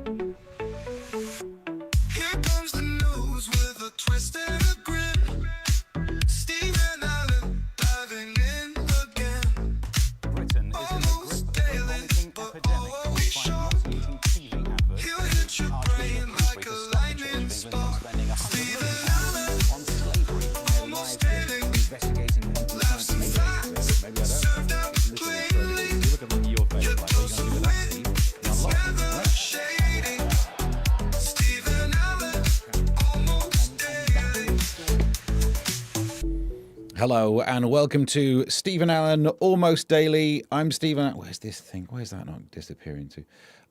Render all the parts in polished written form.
Here comes the news with a twist and a grin. Stephen Allen diving in again. Britain is in the grip of a vomiting epidemic caused by nauseating TV adverts. He'll hit your brain like a lightning spark. Stephen Allen, on slavery. almost daily. Investigating Laughs and facts, served up plainly. You're toasting wit, it's never shady. Stephen Allen, almost daily. Hello and welcome to Stephen Allen Almost Daily. I'm Stephen Allen. Where's this thing? Where's that not disappearing to?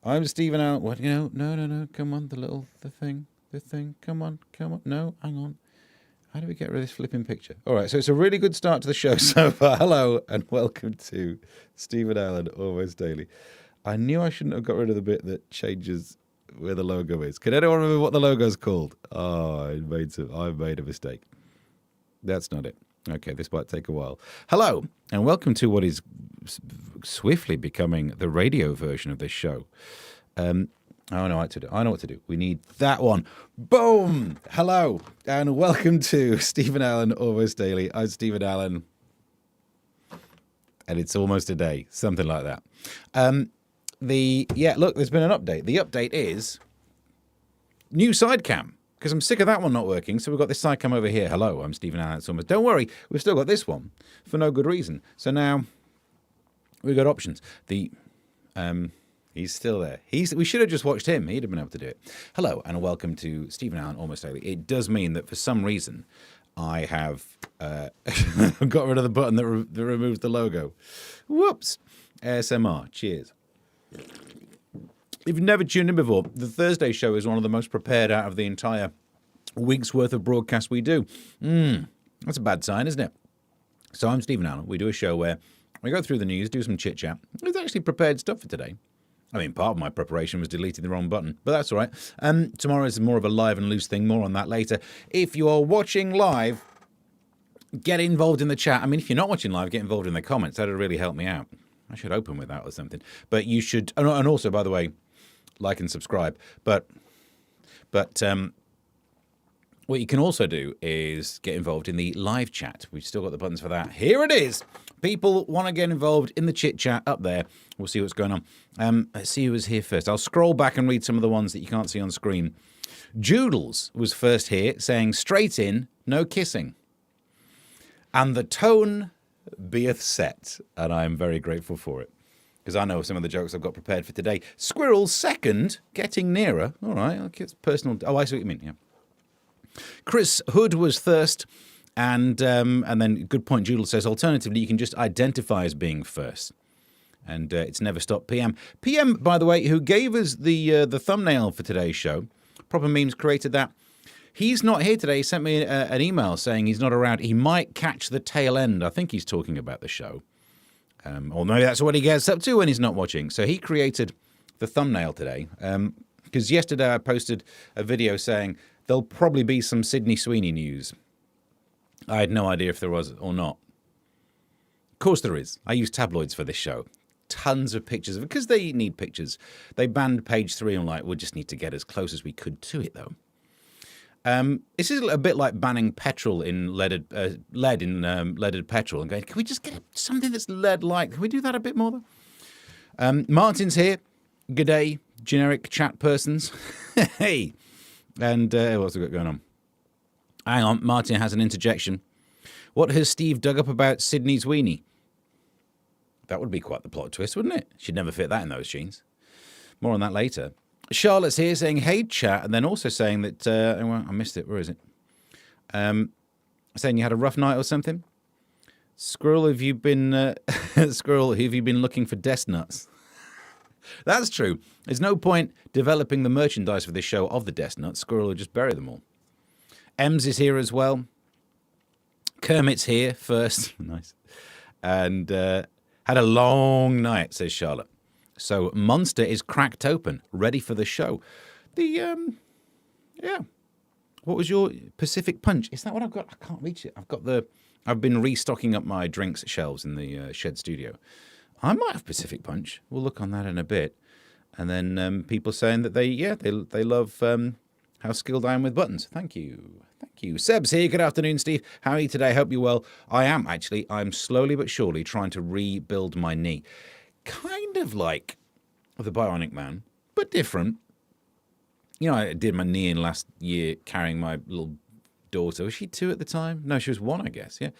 I'm Stephen Allen. What? No. Come on, the thing. Come on. No, hang on. How do we get rid of this flipping picture? All right, so it's a really good start to the show so far. Hello and welcome to Stephen Allen Almost Daily. I knew I shouldn't have got rid of the bit that changes where the logo is. Can anyone remember what the logo's called? Oh, I've made a mistake. That's not it. Okay, this might take a while. Hello, and welcome to what is swiftly becoming the radio version of this show. I know what to do. We need that one. Boom! Hello, and welcome to Stephen Allen Almost Daily. I'm Stephen Allen, and it's almost a day, something like that. Look, there's been an update. The update is new sidecam. Because I'm sick of that one not working, so we've got this sidecam over here. Hello, I'm Stephen Allen. It's almost. Don't worry, we've still got this one for no good reason. So now we've got options. He's still there. We should have just watched him. He'd have been able to do it. Hello, and welcome to Stephen Allen Almost Daily. It does mean that for some reason I have got rid of the button that removes the logo. Whoops. ASMR. Cheers. If you've never tuned in before, the Thursday show is one of the most prepared out of the entire week's worth of broadcast we do. That's a bad sign, isn't it? So I'm Stephen Allen. We do a show where we go through the news, do some chit-chat. It's actually prepared stuff for today. I mean, part of my preparation was deleting the wrong button, but that's all right. Tomorrow is more of a live and loose thing. More on that later. If you are watching live, get involved in the chat. I mean, if you're not watching live, get involved in the comments. That would really help me out. I should open with that or something. But you should... And also, by the way, like and subscribe. But what you can also do is get involved in the live chat. We've still got the buttons for that. Here it is. People want to get involved in the chit chat up there. We'll see what's going on. Let's see who was here first. I'll scroll back and read some of the ones that you can't see on screen. Joodles was first here, saying straight in, no kissing. And the tone beeth set. And I'm very grateful for it. Because I know some of the jokes I've got prepared for today. Squirrel's second, getting nearer. All right, okay, it's personal. Oh, I see what you mean, yeah. Chris Hood was first, and then good point, Joodle says, alternatively, you can just identify as being first. And it's Never Stop PM. PM, by the way, who gave us the thumbnail for today's show, Proper Memes created that. He's not here today. He sent me an email saying he's not around. He might catch the tail end. I think he's talking about the show. Or maybe that's what he gets up to when he's not watching. So he created the thumbnail today. Because yesterday I posted a video saying there'll probably be some Sydney Sweeney news. I had no idea if there was or not. Of course there is. I use tabloids for this show. Tons of pictures. Because they need pictures. They banned page 3 and we'll just need to get as close as we could to it, though. This is a bit like banning petrol in leaded petrol and going, can we just get something that's lead-like? Can we do that a bit more, though? Martin's here. G'day, generic chat persons. Hey. And what's we got going on? Hang on, Martin has an interjection. What has Steve dug up about Sydney's weenie? That would be quite the plot twist, wouldn't it? She'd never fit that in those jeans. More on that later. Charlotte's here saying, hey, chat, and then also saying that, I missed it, where is it? Saying you had a rough night or something? Squirrel, have you been looking for desk nuts? That's true. There's no point developing the merchandise for this show of the desk nuts. Squirrel will just bury them all. Ems is here as well. Kermit's here first. Nice. And had a long night, says Charlotte. So Monster is cracked open, ready for the show. What was your Pacific Punch? Is that what I've got? I can't reach it. I've been restocking up my drinks shelves in the shed studio. I might have Pacific Punch. We'll look on that in a bit. And then people saying that they love how skilled I am with buttons. Thank you. Thank you. Seb's here. Good afternoon, Steve. How are you today? Hope you're well. I am, actually. I'm slowly but surely trying to rebuild my knee. Kind of like the Bionic Man, but different. You know, I did my knee in last year carrying my little daughter. Was she 2 at the time? No, she was 1, I guess, yeah.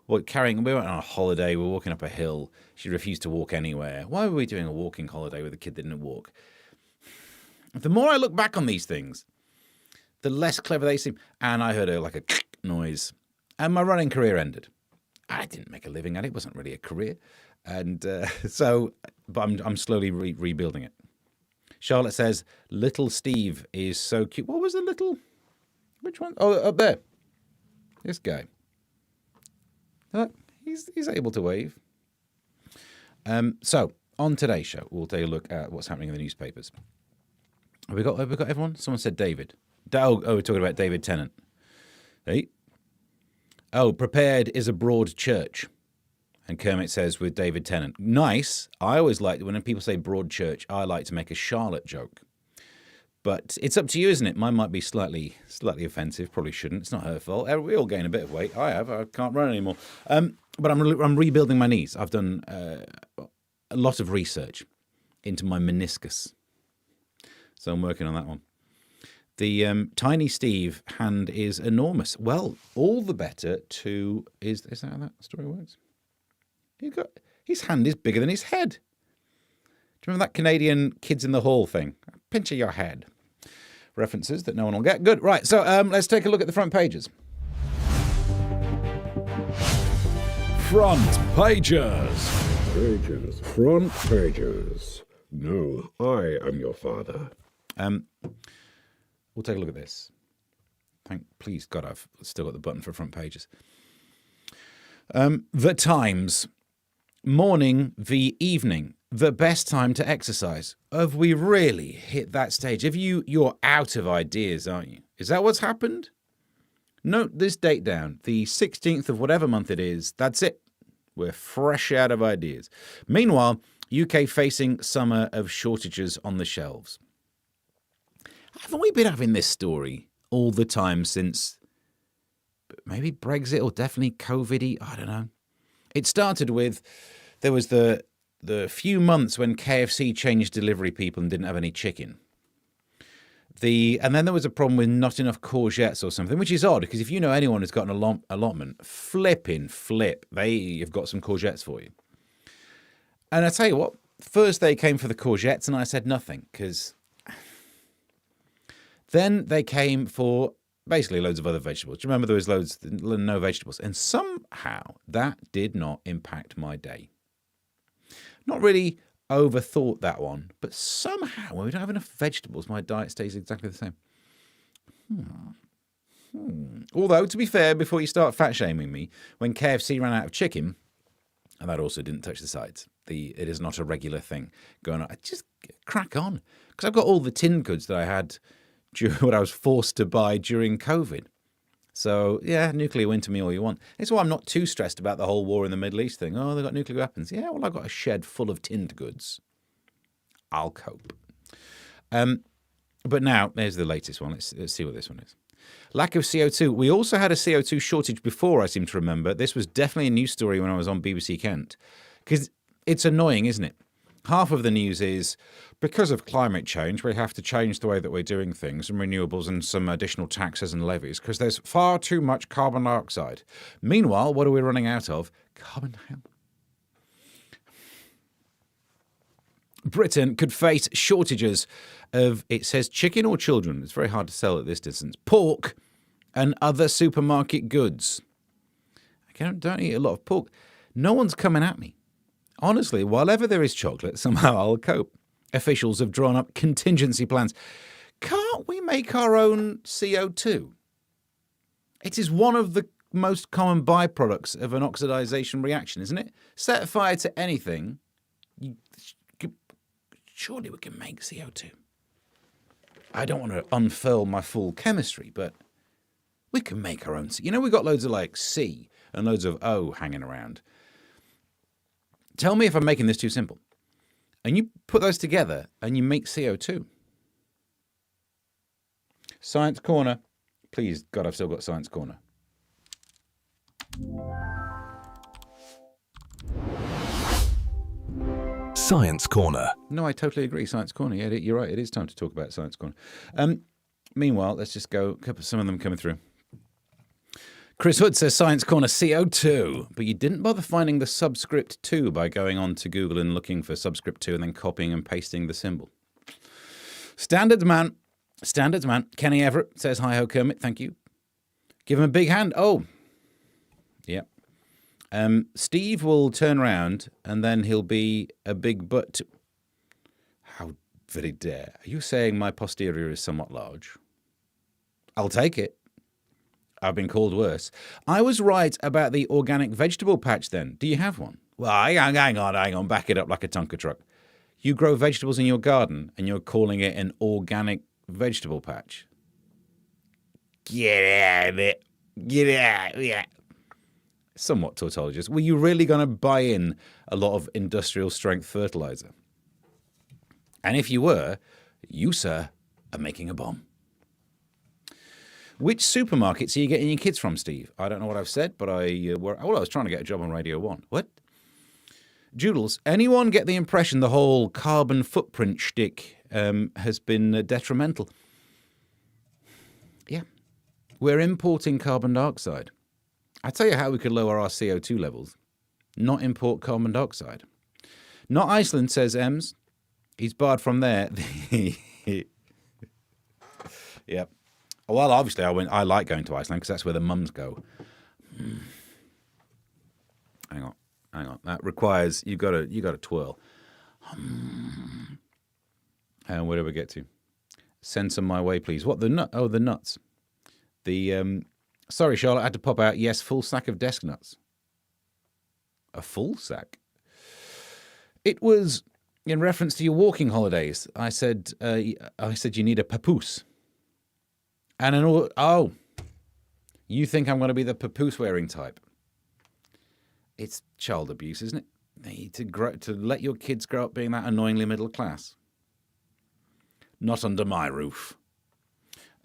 Well, we went on a holiday. We were walking up a hill. She refused to walk anywhere. Why were we doing a walking holiday with a kid that didn't walk? The more I look back on these things, the less clever they seem. And I heard a noise. And my running career ended. I didn't make a living at it. It wasn't really a career. And but I'm slowly rebuilding it. Charlotte says, little Steve is so cute. What was the little... Which one? Oh, up there. This guy. He's able to wave. So, on today's show, we'll take a look at what's happening in the newspapers. Have we got everyone? Someone said David. We're talking about David Tennant. Hey. Oh, prepared is a broad church. And Kermit says with David Tennant. Nice. I always like, when people say broad church, I like to make a Charlotte joke. But it's up to you, isn't it? Mine might be slightly offensive. Probably shouldn't. It's not her fault. We all gain a bit of weight. I can't run anymore. But I'm rebuilding my knees. I've done a lot of research into my meniscus. So I'm working on that one. The Tiny Steve hand is enormous. Well, all the better to... Is that how that story works? His hand is bigger than his head. Do you remember that Canadian Kids in the Hall thing? A pinch of your head. References that no one will get. Good. Right. So let's take a look at the front pages. Front pages. Front pages. No, I am your father. We'll take a look at this. Please God, I've still got the button for front pages. The Times. Morning v evening. The best time to exercise. Have we really hit that stage? You're out of ideas, aren't you? Is that what's happened? Note this date down. The 16th of whatever month it is. That's it. We're fresh out of ideas. Meanwhile, UK facing summer of shortages on the shelves. Haven't we been having this story all the time since maybe Brexit or definitely COVID-y? I don't know. It started with, there was the few months when KFC changed delivery people and didn't have any chicken. And then there was a problem with not enough courgettes or something, which is odd, because if you know anyone who's got an allotment, flip, they've got some courgettes for you. And I tell you what, first they came for the courgettes and I said nothing, because then they came for basically loads of other vegetables. Do you remember there was no vegetables? And somehow that did not impact my day. Not really overthought that one, but somehow when we don't have enough vegetables, my diet stays exactly the same. Although, to be fair, before you start fat shaming me, when KFC ran out of chicken, and that also didn't touch the sides, it is not a regular thing going on. I just crack on, because I've got all the tinned goods that I had what I was forced to buy during COVID. So, yeah, nuclear winter me all you want. It's why I'm not too stressed about the whole war in the Middle East thing. Oh, they've got nuclear weapons. Yeah, well, I've got a shed full of tinned goods. I'll cope. But now, there's the latest one. Let's see what this one is. Lack of CO2. We also had a CO2 shortage before, I seem to remember. This was definitely a news story when I was on BBC Kent. Because it's annoying, isn't it? Half of the news is, because of climate change, we have to change the way that we're doing things, and renewables and some additional taxes and levies, because there's far too much carbon dioxide. Meanwhile, what are we running out of? Carbon dioxide. Britain could face shortages of, it says, chicken or children. It's very hard to sell at this distance. Pork and other supermarket goods. I don't eat a lot of pork. No one's coming at me. Honestly, while ever there is chocolate, somehow I'll cope. Officials have drawn up contingency plans. Can't we make our own CO2? It is one of the most common byproducts of an oxidization reaction, isn't it? Set fire to anything, surely we can make CO2. I don't want to unfurl my full chemistry, but we can make our own. You know, we've got loads of like C and loads of O hanging around. Tell me if I'm making this too simple. And you put those together and you make CO2. Science Corner. Please, God, I've still got Science Corner. Science Corner. No, I totally agree. Science Corner. Yeah, you're right. It is time to talk about Science Corner. Meanwhile, let's just go. Some of them coming through. Chris Hood says Science Corner CO2, but you didn't bother finding the subscript 2 by going on to Google and looking for subscript 2 and then copying and pasting the symbol. Standards man. Kenny Everett says, hi ho Kermit, thank you. Give him a big hand. Oh, yeah. Steve will turn around and then he'll be a big butt. How very dare. Are you saying my posterior is somewhat large? I'll take it. I've been called worse. I was right about the organic vegetable patch then. Do you have one? Well, hang on. Back it up like a Tonka truck. You grow vegetables in your garden and you're calling it an organic vegetable patch. Get out of it. Get out. Yeah. Somewhat tautologist. Were you really going to buy in a lot of industrial strength fertilizer? And if you were, you, sir, are making a bomb. Which supermarkets are you getting your kids from, Steve? I don't know what I've said, but I was trying to get a job on Radio 1. What? Joodles, anyone get the impression the whole carbon footprint shtick has been detrimental? Yeah. We're importing carbon dioxide. I tell you how we could lower our CO2 levels. Not import carbon dioxide. Not Iceland, says Ems. He's barred from there. Yep. Well, obviously, I like going to Iceland because that's where the mums go. Hang on. That requires you got to twirl. And where do we get to? Send some my way, please. What the nut? Oh, the nuts. The sorry, Charlotte, I had to pop out. Yes, full sack of desk nuts. A full sack. It was in reference to your walking holidays. I said you need a papoose. And you think I'm going to be the papoose wearing type? It's child abuse, isn't it? You need to let your kids grow up being that annoyingly middle class. Not under my roof.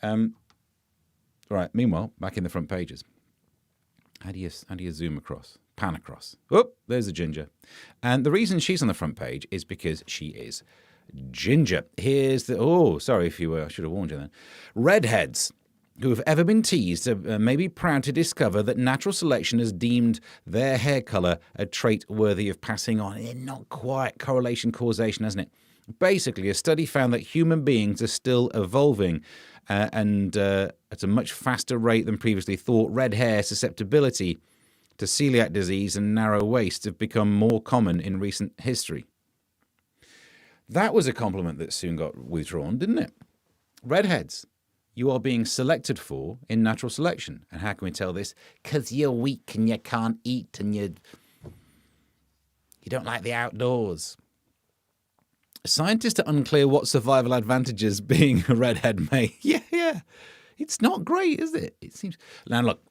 Right. Meanwhile, back in the front pages. How do you zoom across? Pan across. Oh, there's a ginger. And the reason she's on the front page is because she is ginger. Here's the... Oh, sorry if you were... I should have warned you then. Redheads who have ever been teased may be proud to discover that natural selection has deemed their hair colour a trait worthy of passing on. Not quite. Correlation, causation, hasn't it? Basically, a study found that human beings are still evolving and at a much faster rate than previously thought. Red hair, susceptibility to celiac disease and narrow waist have become more common in recent history. That was a compliment that soon got withdrawn, didn't it? Redheads, you are being selected for in natural selection. And how can we tell this? Because you're weak and you can't eat and you don't like the outdoors. Scientists are unclear what survival advantages being a redhead may. Yeah. It's not great, is it? It seems. Now, look,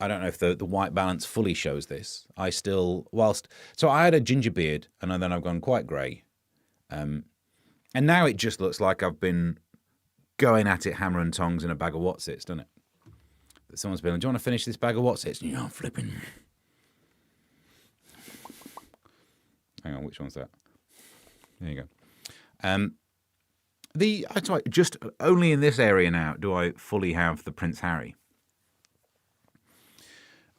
I don't know if the white balance fully shows this. So I had a ginger beard and then I've gone quite grey. And now it just looks like I've been going at it hammer and tongs in a bag of Wotsits, doesn't it? Someone's been like, do you want to finish this bag of Wotsits? And I'm flipping. Hang on, which one's that? There you go. Just only in this area now do I fully have the Prince Harry.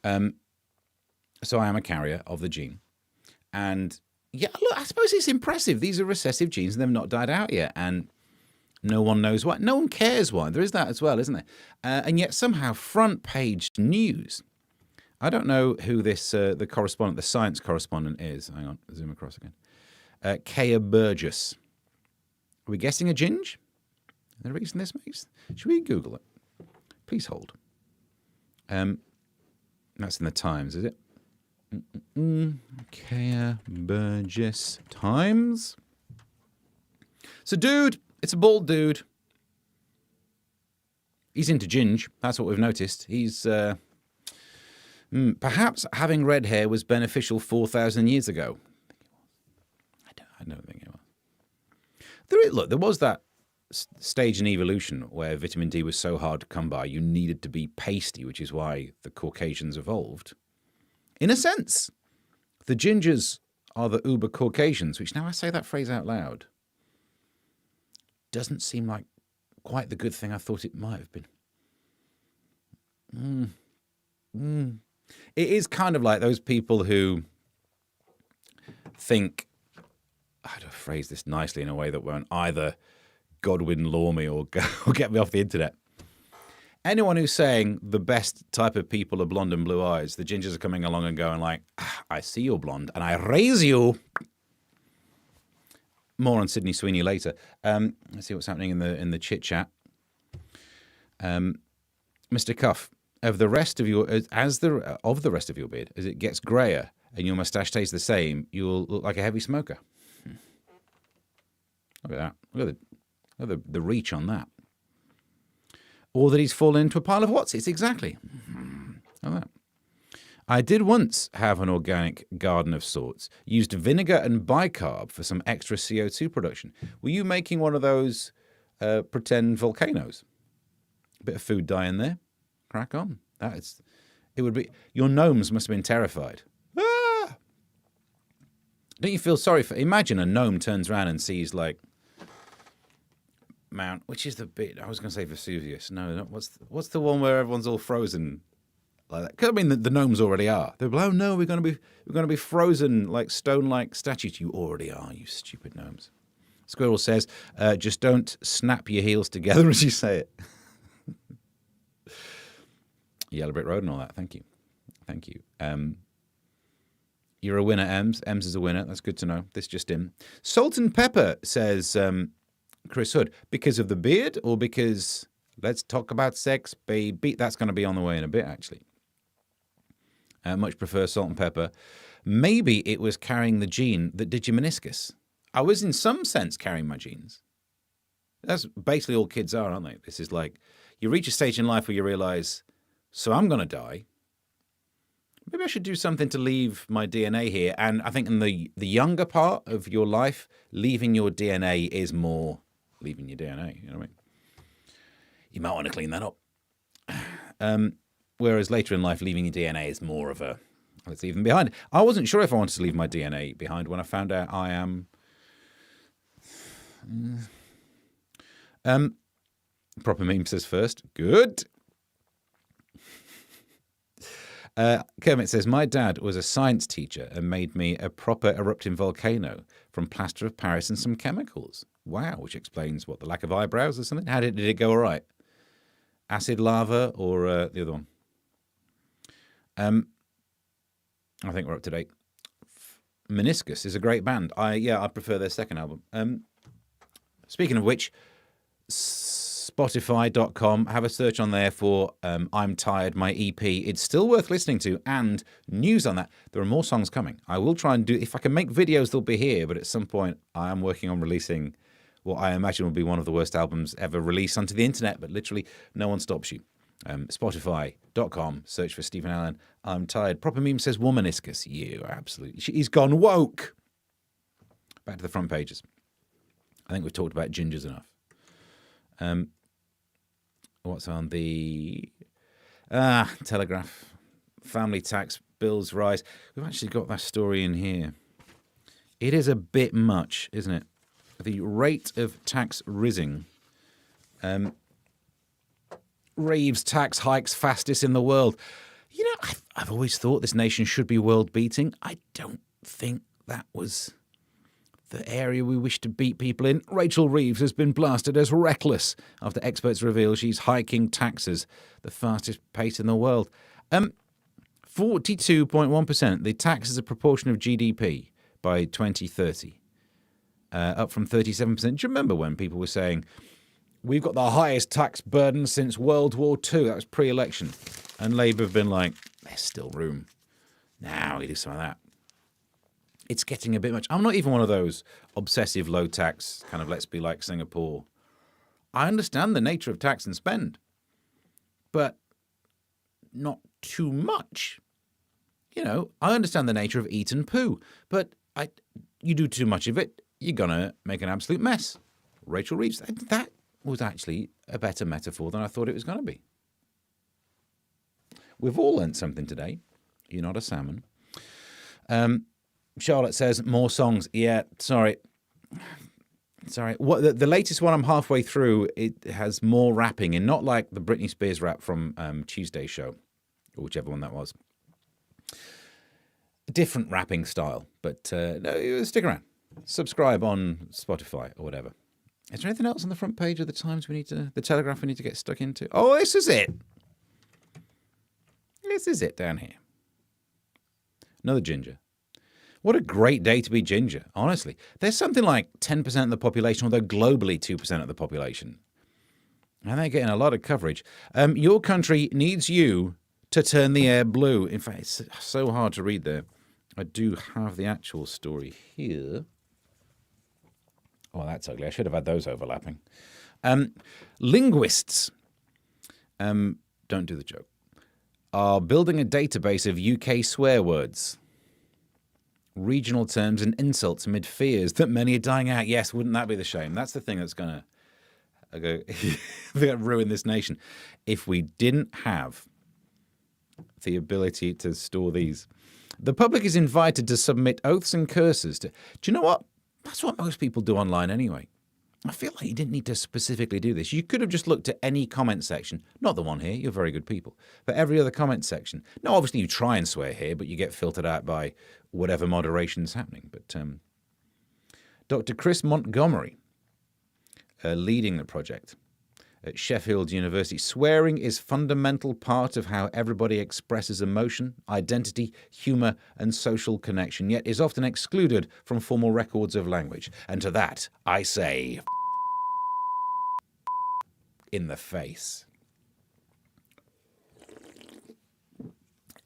So I am a carrier of the gene. And yeah, look, I suppose it's impressive. These are recessive genes and they've not died out yet. And no one knows why. No one cares why. There is that as well, isn't there? And yet somehow front page news. I don't know who this, the science correspondent is. Hang on, zoom across again. Kaya Burgess. Are we guessing a ginge? The reason this makes? Should we Google it? Please hold. That's in the Times, is it? Kaya Burgess Times. So, dude, it's a bald dude. He's into ginge. That's what we've noticed. He's perhaps having red hair was beneficial 4,000 years ago. don't think it was. There was that stage in evolution where vitamin D was so hard to come by, you needed to be pasty, which is why the Caucasians evolved. In a sense, the gingers are the uber Caucasians, which now I say that phrase out loud, doesn't seem like quite the good thing I thought it might have been. It is kind of like those people who think, how do I phrase this nicely in a way that won't either Godwin law me or get me off the internet. Anyone who's saying the best type of people are blonde and blue eyes, the gingers are coming along and going like, I see you're blonde and I raise you. More on Sydney Sweeney later. Let's see what's happening in the chit chat. Mr. Cuff, of the rest of your beard, as it gets grayer and your moustache stays the same, you'll look like a heavy smoker. Look at that. Look at the reach on that. Or that he's fallen into a pile of whatsits. Exactly. Like that. I did once have an organic garden of sorts. Used vinegar and bicarb for some extra CO2 production. Were you making one of those pretend volcanoes? A bit of food dye in there. Crack on. It would be. Your gnomes must have been terrified. Ah! Don't you feel sorry for? Imagine a gnome turns around and sees like Mount, which is the bit I was going to say Vesuvius. No, what's the one where everyone's all frozen like that? 'Cause I mean, the gnomes already are. They're like, oh no, we're going to be frozen like stone-like statues. You already are, you stupid gnomes. Squirrel says, just don't snap your heels together as you say it. Yellow Brick Road and all that. Thank you. You're a winner, Ems. Ems is a winner. That's good to know. This just in. Salt and Pepper says, Chris Hood, because of the beard or because let's talk about sex, baby? That's going to be on the way in a bit, actually. Much prefer Salt and Pepper. Maybe it was carrying the gene that did your meniscus. I was in some sense carrying my genes. That's basically all kids are, aren't they? This is like, you reach a stage in life where you realize, so I'm going to die. Maybe I should do something to leave my DNA here. And I think in the younger part of your life, leaving your DNA is more leaving your DNA. You know what I mean? You might want to clean that up. Whereas later in life, leaving your DNA is more of a, let's leave them behind. I wasn't sure if I wanted to leave my DNA behind when I found out I am... Proper meme says first. Good. Kermit says, my dad was a science teacher and made me a proper erupting volcano from plaster of Paris and some chemicals. Wow, which explains what, the lack of eyebrows or something? How did it go all right? Acid lava or the other one? I think we're up to date. Meniscus is a great band. I prefer their second album. Speaking of which, Spotify.com, have a search on there for I'm Tired, my EP. It's still worth listening to, and news on that. There are more songs coming. I will try and do, if I can make videos, they'll be here, but at some point I am working on releasing what I imagine will be one of the worst albums ever released onto the internet, but literally no one stops you. Spotify.com, search for Stephen Allen, I'm Tired. Proper Meme says, womaniscus. You, absolutely. He's gone woke. Back to the front pages. I think we've talked about gingers enough. What's on the Telegraph? Family tax bills rise. We've actually got that story in here. It is a bit much, isn't it? The rate of tax rising. Reeves tax hikes fastest in the world. You know, I've always thought this nation should be world beating. I don't think that was the area we wish to beat people in. Rachel Reeves has been blasted as reckless after experts reveal she's hiking taxes the fastest pace in the world. 42.1%. The tax as a proportion of GDP by 2030. Up from 37%. Do you remember when people were saying, we've got the highest tax burden since World War II? That was pre-election. And Labour have been like, there's still room. Now we do some of that. It's getting a bit much. I'm not even one of those obsessive low tax, kind of let's be like Singapore. I understand the nature of tax and spend, but not too much. You know, I understand the nature of eat and poo, but you do too much of it, you're going to make an absolute mess. Rachel Reeves, that was actually a better metaphor than I thought it was going to be. We've all learnt something today. You're not a salmon. Charlotte says, more songs. Yeah, sorry. What the latest one I'm halfway through, it has more rapping in, not like the Britney Spears rap from Tuesday's show, or whichever one that was. A different rapping style, but no, stick around. Subscribe on Spotify or whatever. Is there anything else on the front page of the Times the Telegraph we need to get stuck into? Oh, this is it. This is it down here. Another ginger. What a great day to be ginger, honestly. There's something like 10% of the population, although globally 2% of the population. And they're getting a lot of coverage. Your country needs you to turn the air blue. In fact, it's so hard to read there. I do have the actual story here. Oh, that's ugly. I should have had those overlapping. Linguists, don't do the joke, are building a database of UK swear words, regional terms and insults amid fears that many are dying out. Yes, wouldn't that be the shame? That's the thing that's going to ruin this nation. If we didn't have the ability to store these. The public is invited to submit oaths and curses. Do you know what? That's what most people do online anyway. I feel like you didn't need to specifically do this. You could have just looked at any comment section. Not the one here. You're very good people. But every other comment section. No, obviously you try and swear here, but you get filtered out by whatever moderation's happening. But Dr. Chris Montgomery, leading the project at Sheffield University, swearing is fundamental part of how everybody expresses emotion, identity, humour and social connection, yet is often excluded from formal records of language. And to that, I say, in the face.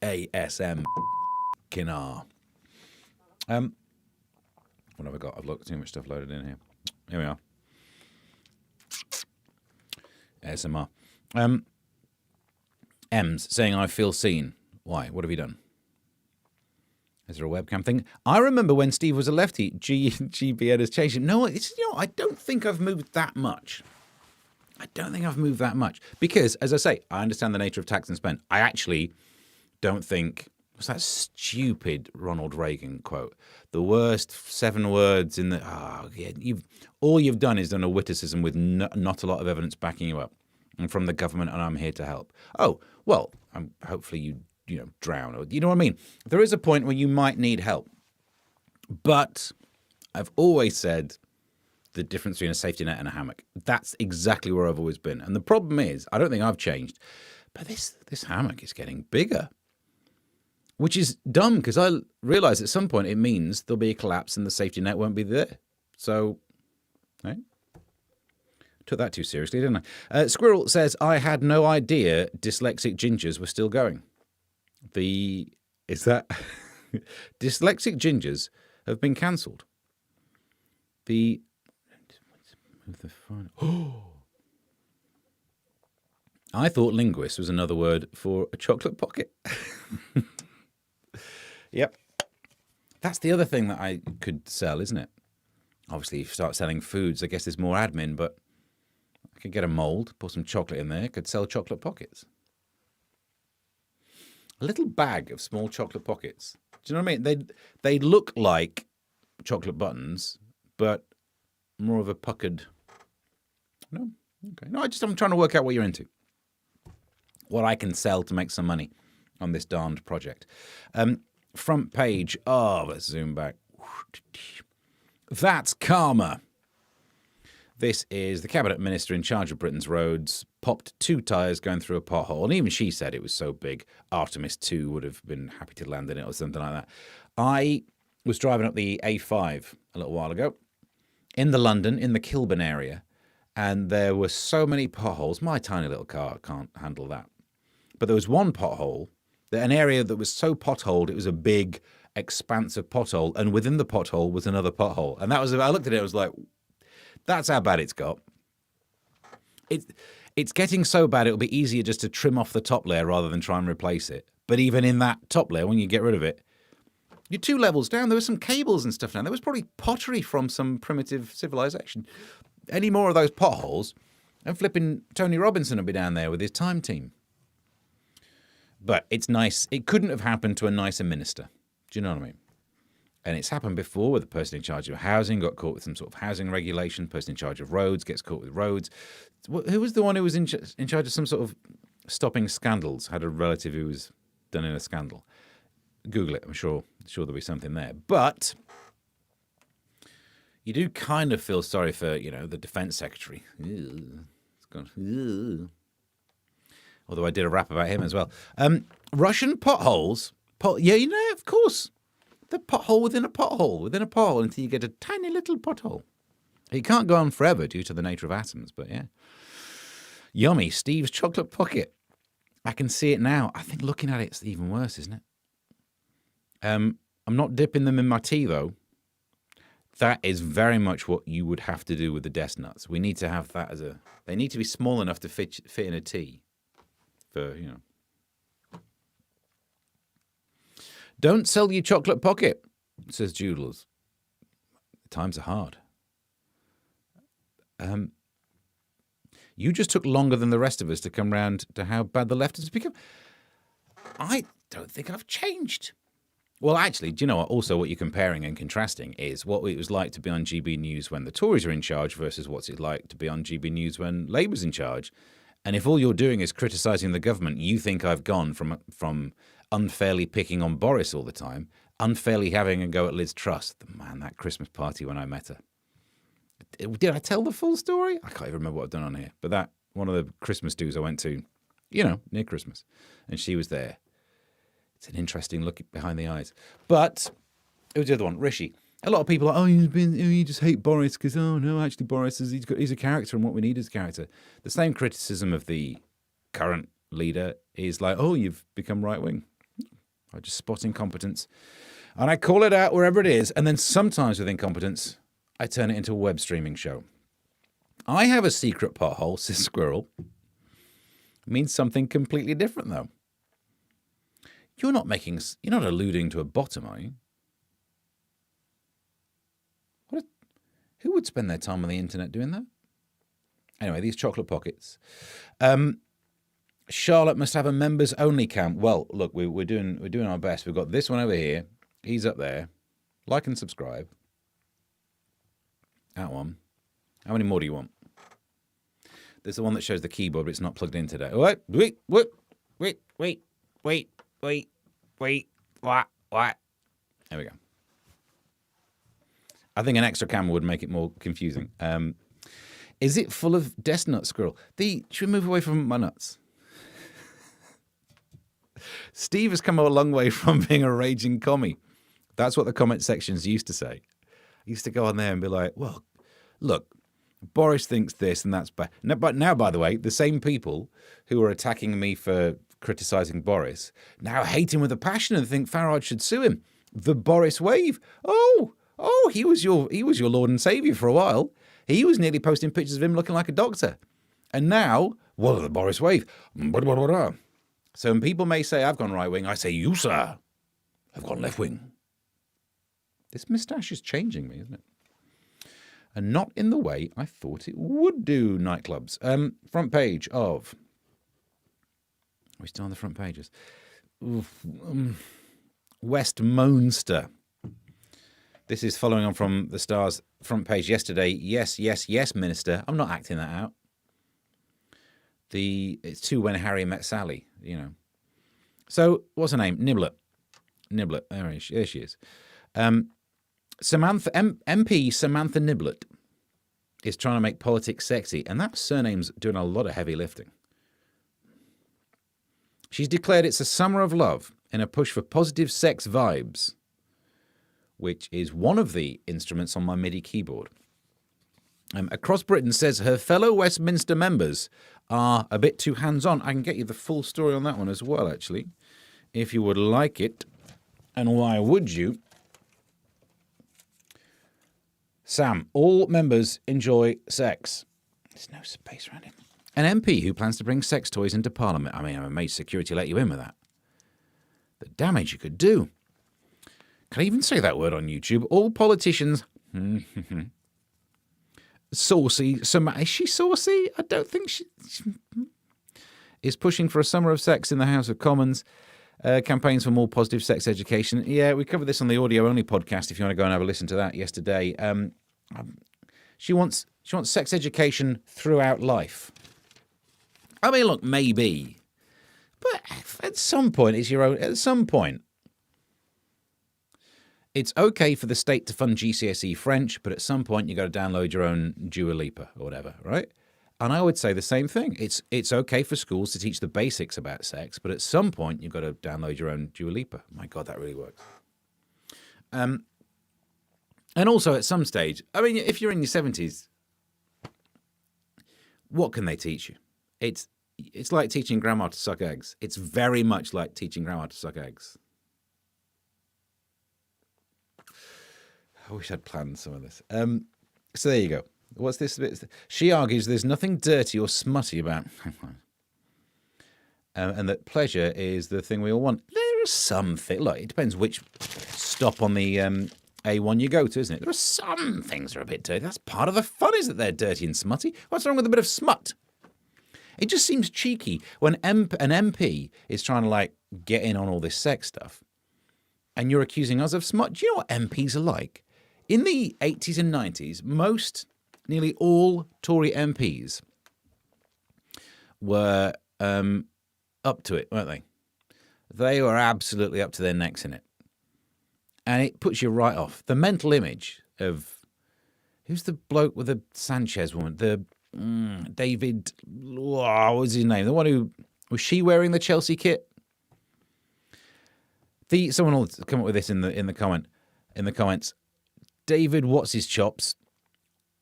ASM Kinar. What have I got? I've got too much stuff loaded in here. Here we are. ASMR. Ems saying, I feel seen. Why? What have you done? Is there a webcam thing? I remember when Steve was a lefty, GBN has changed it. No, I don't think I've moved that much. Because, as I say, I understand the nature of tax and spend. I actually don't think... What's that stupid Ronald Reagan quote? The worst 7 words in the... Oh, yeah, all you've done is done a witticism with not a lot of evidence backing you up. And from the government, and I'm here to help. Oh, well, hopefully you drown. Or, you know what I mean? There is a point where you might need help. But I've always said the difference between a safety net and a hammock. That's exactly where I've always been. And the problem is, I don't think I've changed. But this hammock is getting bigger. Which is dumb, because I realise at some point it means there'll be a collapse and the safety net won't be there. So, right? Took that too seriously, didn't I? Squirrel says, I had no idea dyslexic gingers were still going. Is that... Dyslexic gingers have been cancelled. Move the phone. I thought linguist was another word for a chocolate pocket. Yep. That's the other thing that I could sell, isn't it? Obviously, if you start selling foods, I guess there's more admin, but I could get a mould, put some chocolate in there, could sell chocolate pockets. A little bag of small chocolate pockets. Do you know what I mean? They look like chocolate buttons, but more of a puckered... No? Okay. No, I'm trying to work out what you're into. What I can sell to make some money on this darned project. Front page. Oh, let's zoom back. That's karma. This is the cabinet minister in charge of Britain's roads popped 2 tyres going through a pothole. And even she said it was so big, Artemis 2 would have been happy to land in it or something like that. I was driving up the A5 a little while ago in the Kilburn area. And there were so many potholes. My tiny little car can't handle that. But there was one pothole, an area that was so potholed, it was a big, expansive pothole. And within the pothole was another pothole. And I looked at it, I was like, that's how bad it's got. It's getting so bad, it'll be easier just to trim off the top layer rather than try and replace it. But even in that top layer, when you get rid of it, You're 2 levels down. There were some cables and stuff down. There was probably pottery from some primitive civilization. Any more of those potholes, and flipping Tony Robinson will be down there with his time team. But it's nice. It couldn't have happened to a nicer minister. Do you know what I mean? And it's happened before where the person in charge of housing got caught with some sort of housing regulation. The person in charge of roads gets caught with roads. Who was the one who was in charge of some sort of stopping scandals? Had a relative who was done in a scandal. Google it. I'm sure there'll be something there. But you do kind of feel sorry for, the defense secretary. Ew. It's gone. Ew. Although I did a rap about him as well. Russian potholes. Yeah, of course. The pothole within a pothole until you get a tiny little pothole. It can't go on forever due to the nature of atoms, but yeah. Yummy, Steve's chocolate pocket. I can see it now. I think looking at it's even worse, isn't it? I'm not dipping them in my tea, though. That is very much what you would have to do with the desk nuts. We need to have that they need to be small enough to fit in a tea. Don't sell your chocolate pocket, says Joodles. Times are hard. You just took longer than the rest of us to come round to how bad the left has become. I don't think I've changed. Well, actually, do you know what? Also, what you're comparing and contrasting is what it was like to be on GB News when the Tories are in charge versus what's it like to be on GB News when Labour's in charge. And if all you're doing is criticising the government, you think I've gone from unfairly picking on Boris all the time, unfairly having a go at Liz Truss. Man, that Christmas party when I met her. Did I tell the full story? I can't even remember what I've done on here. But that, one of the Christmas do's I went to, near Christmas. And she was there. It's an interesting look behind the eyes. But it was the other one, Rishi. A lot of people are, you just hate Boris because, no, actually Boris, he's a character and what we need is a character. The same criticism of the current leader is like, you've become right-wing. I just spot incompetence. And I call it out wherever it is. And then sometimes with incompetence, I turn it into a web streaming show. I have a secret pothole, says Squirrel. It means something completely different, though. You're not alluding to a bottom, are you? Who would spend their time on the internet doing that? Anyway, these chocolate pockets. Charlotte must have a members only camp. Well, look, we're doing our best. We've got this one over here. He's up there. Like and subscribe. That one. How many more do you want? There's the one that shows the keyboard, but it's not plugged in today. Wait. What? There we go. I think an extra camera would make it more confusing. Is it full of desk nut, Squirrel? Should we move away from my nuts? Steve has come a long way from being a raging commie. That's what the comment sections used to say. I used to go on there and be like, well, look, Boris thinks this and that's bad. No, but now, by the way, the same people who are attacking me for criticising Boris now hate him with a passion and think Farage should sue him. The Boris wave. Oh, he was your Lord and Saviour for a while. He was nearly posting pictures of him looking like a doctor. And now, the Boris wave. So when people may say I've gone right wing, I say, you, sir, have gone left wing. This moustache is changing me, isn't it? And not in the way I thought it would do, nightclubs. Front page of... Are we still on the front pages? Westminster. This is following on from the Star's front page yesterday. Yes, Minister. I'm not acting that out. It's to when Harry met Sally, So, what's her name? Niblett. There she is. MP Samantha Niblett is trying to make politics sexy, and that surname's doing a lot of heavy lifting. She's declared it's a summer of love in a push for positive sex vibes, which is one of the instruments on my MIDI keyboard. Across Britain says her fellow Westminster members are a bit too hands-on. I can get you the full story on that one as well, actually, if you would like it. And why would you? Sam, all members enjoy sex. There's no space around him. An MP who plans to bring sex toys into Parliament. I mean, I'm amazed security let you in with that. The damage you could do. Can I even say that word on YouTube? All politicians... saucy. Is she saucy? I don't think she is pushing for a summer of sex in the House of Commons. Campaigns for more positive sex education. Yeah, we covered this on the audio-only podcast. If you want to go and have a listen to that yesterday, she wants sex education throughout life. I mean, look, maybe, but at some point, it's your own. At some point, it's okay for the state to fund GCSE French, but at some point you got to download your own Dua Lipa or whatever, right? And I would say the same thing. It's okay for schools to teach the basics about sex, but at some point you've got to download your own Dua Lipa. My God, that really works. And also at some stage, I mean, if you're in your 70s, what can they teach you? It's like teaching grandma to suck eggs. It's very much like teaching grandma to suck eggs. I wish I'd planned some of this. So there you go. What's this bit? She argues there's nothing dirty or smutty about... and that pleasure is the thing we all want. There are some things... Look, it depends which stop on the A1 you go to, isn't it? There are some things that are a bit dirty. That's part of the fun, is that they're dirty and smutty. What's wrong with a bit of smut? It just seems cheeky when an MP is trying to, like, get in on all this sex stuff and you're accusing us of smut. Do you know what MPs are like? In the 80s and 90s, nearly all Tory MPs were up to it, weren't they? They were absolutely up to their necks in it. And it puts you right off. The mental image of... Who's the bloke with the Sanchez woman? The David... what was his name? The one who... Was she wearing the Chelsea kit? Someone will come up with this in the comments. David, what's his chops?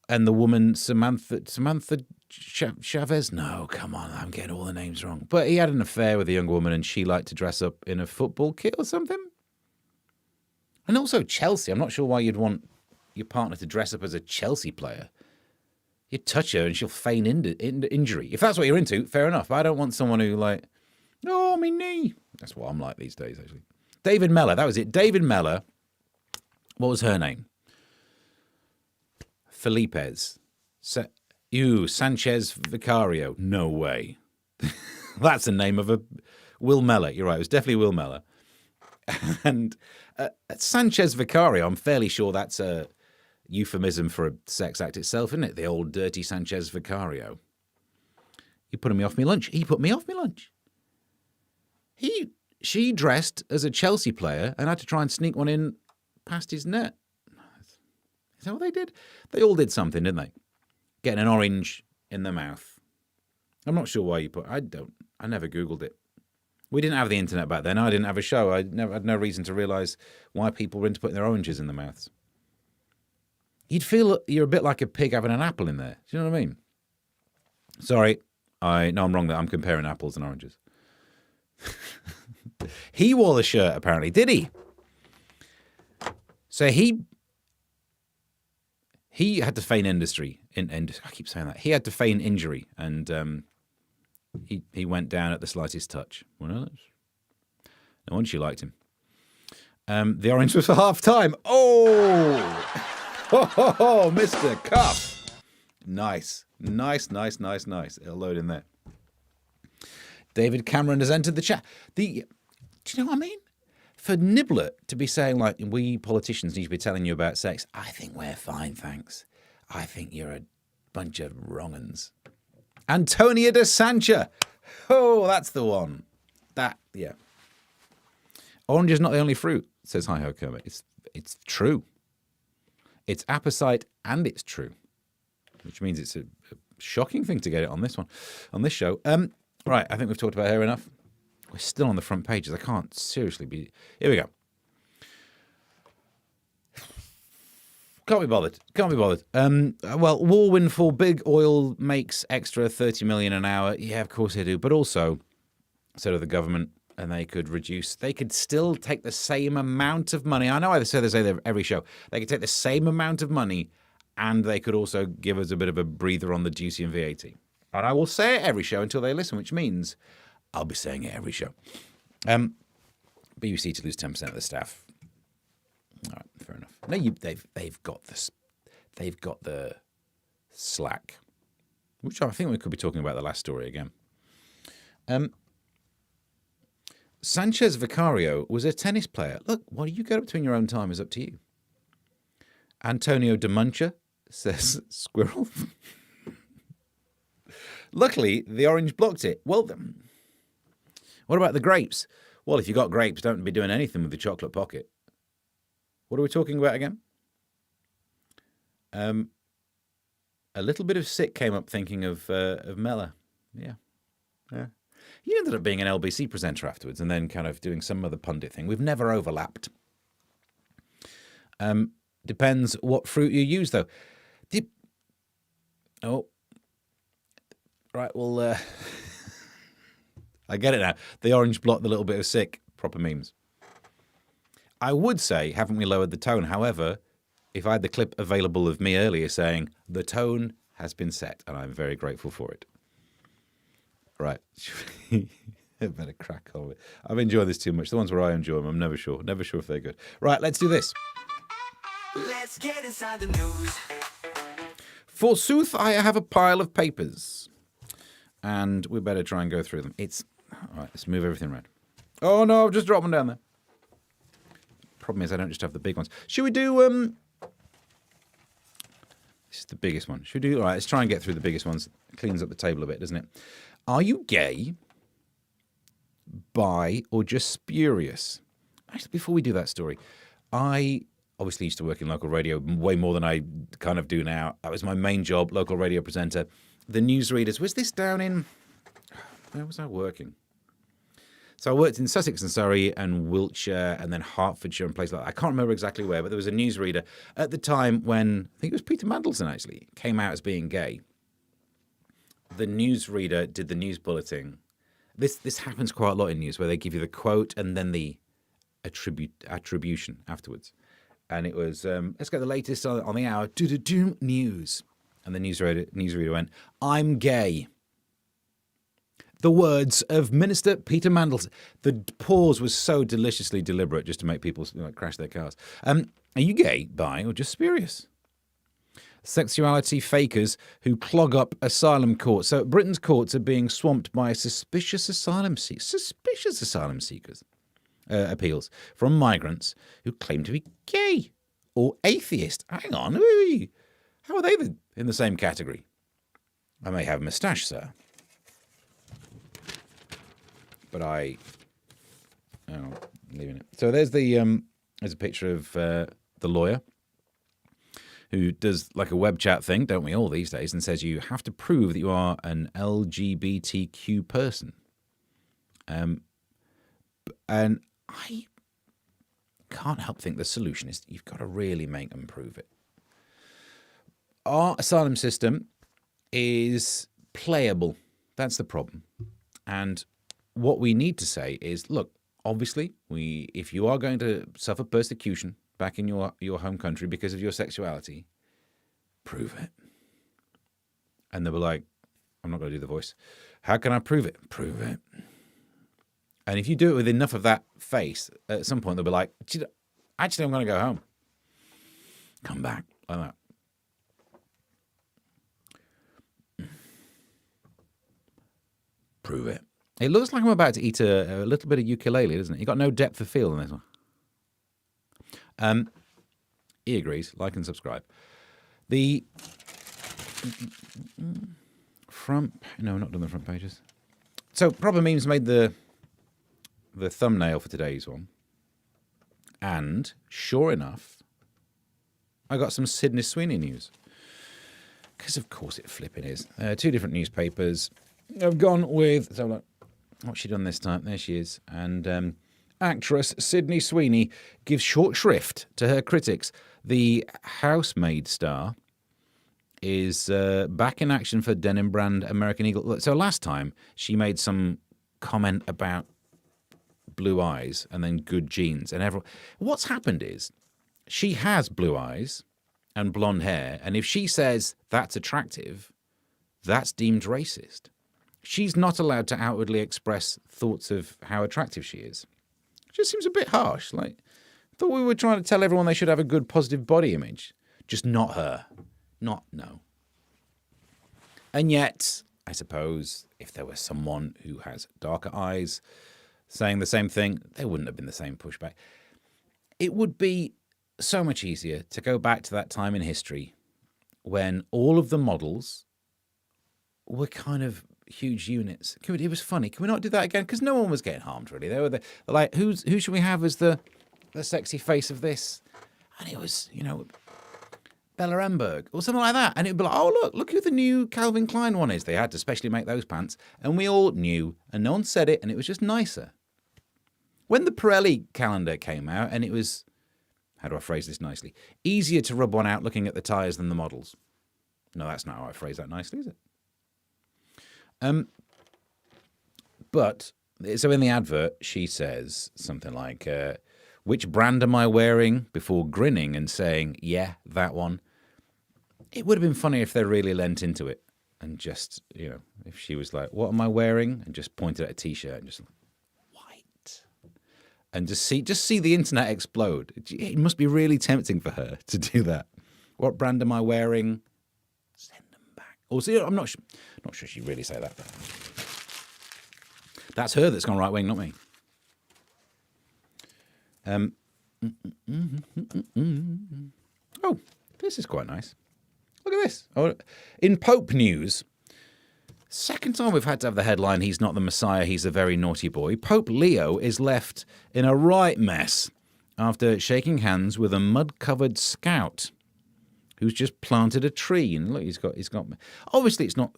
And the woman, Samantha Chavez? No, come on, I'm getting all the names wrong. But he had an affair with a young woman and she liked to dress up in a football kit or something. And also Chelsea. I'm not sure why you'd want your partner to dress up as a Chelsea player. You touch her and she'll feign injury. If that's what you're into, fair enough. But I don't want someone who like, oh, my knee. That's what I'm like these days, actually. David Mellor, that was it. David Mellor. What was her name? Felipez. Sanchez Vicario. No way. That's the name of a... Will Mellor. You're right. It was definitely Will Mellor. And Sanchez Vicario, I'm fairly sure that's a euphemism for a sex act itself, isn't it? The old dirty Sanchez Vicario. You putting me off my lunch. He put me off my lunch. She dressed as a Chelsea player and had to try and sneak one in past his net. Is that what they did? They all did something, didn't they? Getting an orange in the mouth. I'm not sure why you put... I never Googled it. We didn't have the internet back then. I didn't have a show. I had no reason to realise why people were into putting their oranges in their mouths. You'd feel you're a bit like a pig having an apple in there. Do you know what I mean? Sorry. I'm wrong there. I'm comparing apples and oranges. He wore the shirt, apparently. Did he? So he had to feign industry. I keep saying that. He had to feign injury, and he went down at the slightest touch. Well, no wonder she liked him. The orange was for half time. Oh, Mr. Cuff. Nice. It'll load in there. David Cameron has entered the chat. Do you know what I mean? For Niblett to be saying, like, we politicians need to be telling you about sex, I think we're fine, thanks. I think you're a bunch of wrong-uns. Antonia de Sancha. Oh, that's the one. Yeah. Orange is not the only fruit, says Hi-Ho Kermit. It's true. It's apposite and it's true. Which means it's a shocking thing to get it on this show. Right, I think we've talked about her enough. We're still on the front pages. I can't seriously be... Here we go. Can't be bothered. Well, war windfall, big oil makes extra 30 million an hour. Yeah, of course they do. But also, so do the government, and they could still take the same amount of money. I know they say that every show. They could take the same amount of money, and they could also give us a bit of a breather on the duty and VAT. And I will say it every show until they listen, which means I'll be saying it every show. BBC to lose 10% of the staff. All right, fair enough. No, they've got this. They've got the slack, which I think we could be talking about the last story again. Sanchez Vicario was a tennis player. Look, what you get up to in your own time is up to you. Antonio de Muncha says squirrel. Luckily, the orange blocked it. Well, what about the grapes? Well, if you got grapes, don't be doing anything with the chocolate pocket. What are we talking about again? A little bit of sick came up thinking of Mella. Yeah. He ended up being an LBC presenter afterwards and then kind of doing some other pundit thing. We've never overlapped. Depends what fruit you use, though. Right, well, I get it now. The orange blocked the little bit of sick. Proper memes. I would say, haven't we lowered the tone? However, if I had the clip available of me earlier saying, the tone has been set, and I'm very grateful for it. Right. I better crack on with it. I've enjoyed this too much. The ones where I enjoy them, I'm never sure. Never sure if they're good. Right, let's do this. Let's get inside the news. Forsooth, I have a pile of papers. And we better try and go through them. All right, let's move everything around. Oh, no, I've just dropped them down there. Problem is I don't just have the big ones. Should we do... This is the biggest one. Should we do... All right, let's try and get through the biggest ones. It cleans up the table a bit, doesn't it? Are you gay, bi, or just spurious? Actually, before we do that story, I obviously used to work in local radio way more than I kind of do now. That was my main job, local radio presenter. The newsreaders. Was this down in... Where was I working? So I worked in Sussex and Surrey and Wiltshire and then Hertfordshire and places like that. I can't remember exactly where, but there was a newsreader at the time when, I think it was Peter Mandelson actually, came out as being gay. The newsreader did the news bulletin. This happens quite a lot in news where they give you the quote and then the attribution afterwards. And it was, let's get the latest on the hour, news. And the newsreader went, I'm gay. The words of Minister Peter Mandelson. The pause was so deliciously deliberate just to make people crash their cars. Are you gay, bi, or just spurious? Sexuality fakers who clog up asylum courts. So Britain's courts are being swamped by suspicious asylum seekers appeals from migrants who claim to be gay or atheist. Hang on, how are they in the same category? I may have a moustache, sir. But I'm leaving it. So there's a picture of the lawyer who does like a web chat thing, don't we all these days, and says you have to prove that you are an LGBTQ person. And I can't help think the solution is you've got to really make them prove it. Our asylum system is playable. That's the problem. And what we need to say is, look, obviously, if you are going to suffer persecution back in your home country because of your sexuality, prove it. And they were like, I'm not going to do the voice. How can I prove it? Prove it. And if you do it with enough of that face, at some point they'll be like, actually, I'm going to go home. Come back. Like that. Prove it. It looks like I'm about to eat a little bit of ukulele, doesn't it? You got no depth of field in this one. He agrees. Like and subscribe. The front... No, not done the front pages. So, Proper Memes made the thumbnail for today's one. And, sure enough, I got some Sydney Sweeney news. Because, of course, it flipping is. Two different newspapers. I've gone with... So, look, what's she done this time? There she is. And actress Sydney Sweeney gives short shrift to her critics. The Housemaid star is back in action for denim brand American Eagle. So last time she made some comment about blue eyes and then good genes. And what's happened is she has blue eyes and blonde hair. And if she says that's attractive, that's deemed racist. She's not allowed to outwardly express thoughts of how attractive she is. It just seems a bit harsh. Like, thought we were trying to tell everyone they should have a good, positive body image. Just not her. No. And yet, I suppose, if there was someone who has darker eyes saying the same thing, there wouldn't have been the same pushback. It would be so much easier to go back to that time in history when all of the models were kind of huge units. It was funny. Can we not do that again? Because no one was getting harmed, really. They were like, who should we have as the sexy face of this? And it was, Bella Emberg or something like that. And it'd be like, oh, look who the new Calvin Klein one is. They had to specially make those pants. And we all knew, and no one said it, and it was just nicer. When the Pirelli calendar came out, and it was, how do I phrase this nicely? Easier to rub one out looking at the tyres than the models. No, that's not how I phrase that nicely, is it? But, so in the advert, she says something like, which brand am I wearing? Before grinning and saying, yeah, that one. It would have been funny if they really lent into it and just, if she was like, what am I wearing? And just pointed at a T-shirt and just white. And just see the internet explode. It must be really tempting for her to do that. What brand am I wearing? Send them back. Or see, I'm not sure she'd really say that. That's her that's gone right wing, not me. Oh, this is quite nice. Look at this. Oh, in Pope news, second time we've had to have the headline, he's not the Messiah, he's a very naughty boy. Pope Leo is left in a right mess after shaking hands with a mud-covered scout who's just planted a tree. And look, he's got. Obviously, it's not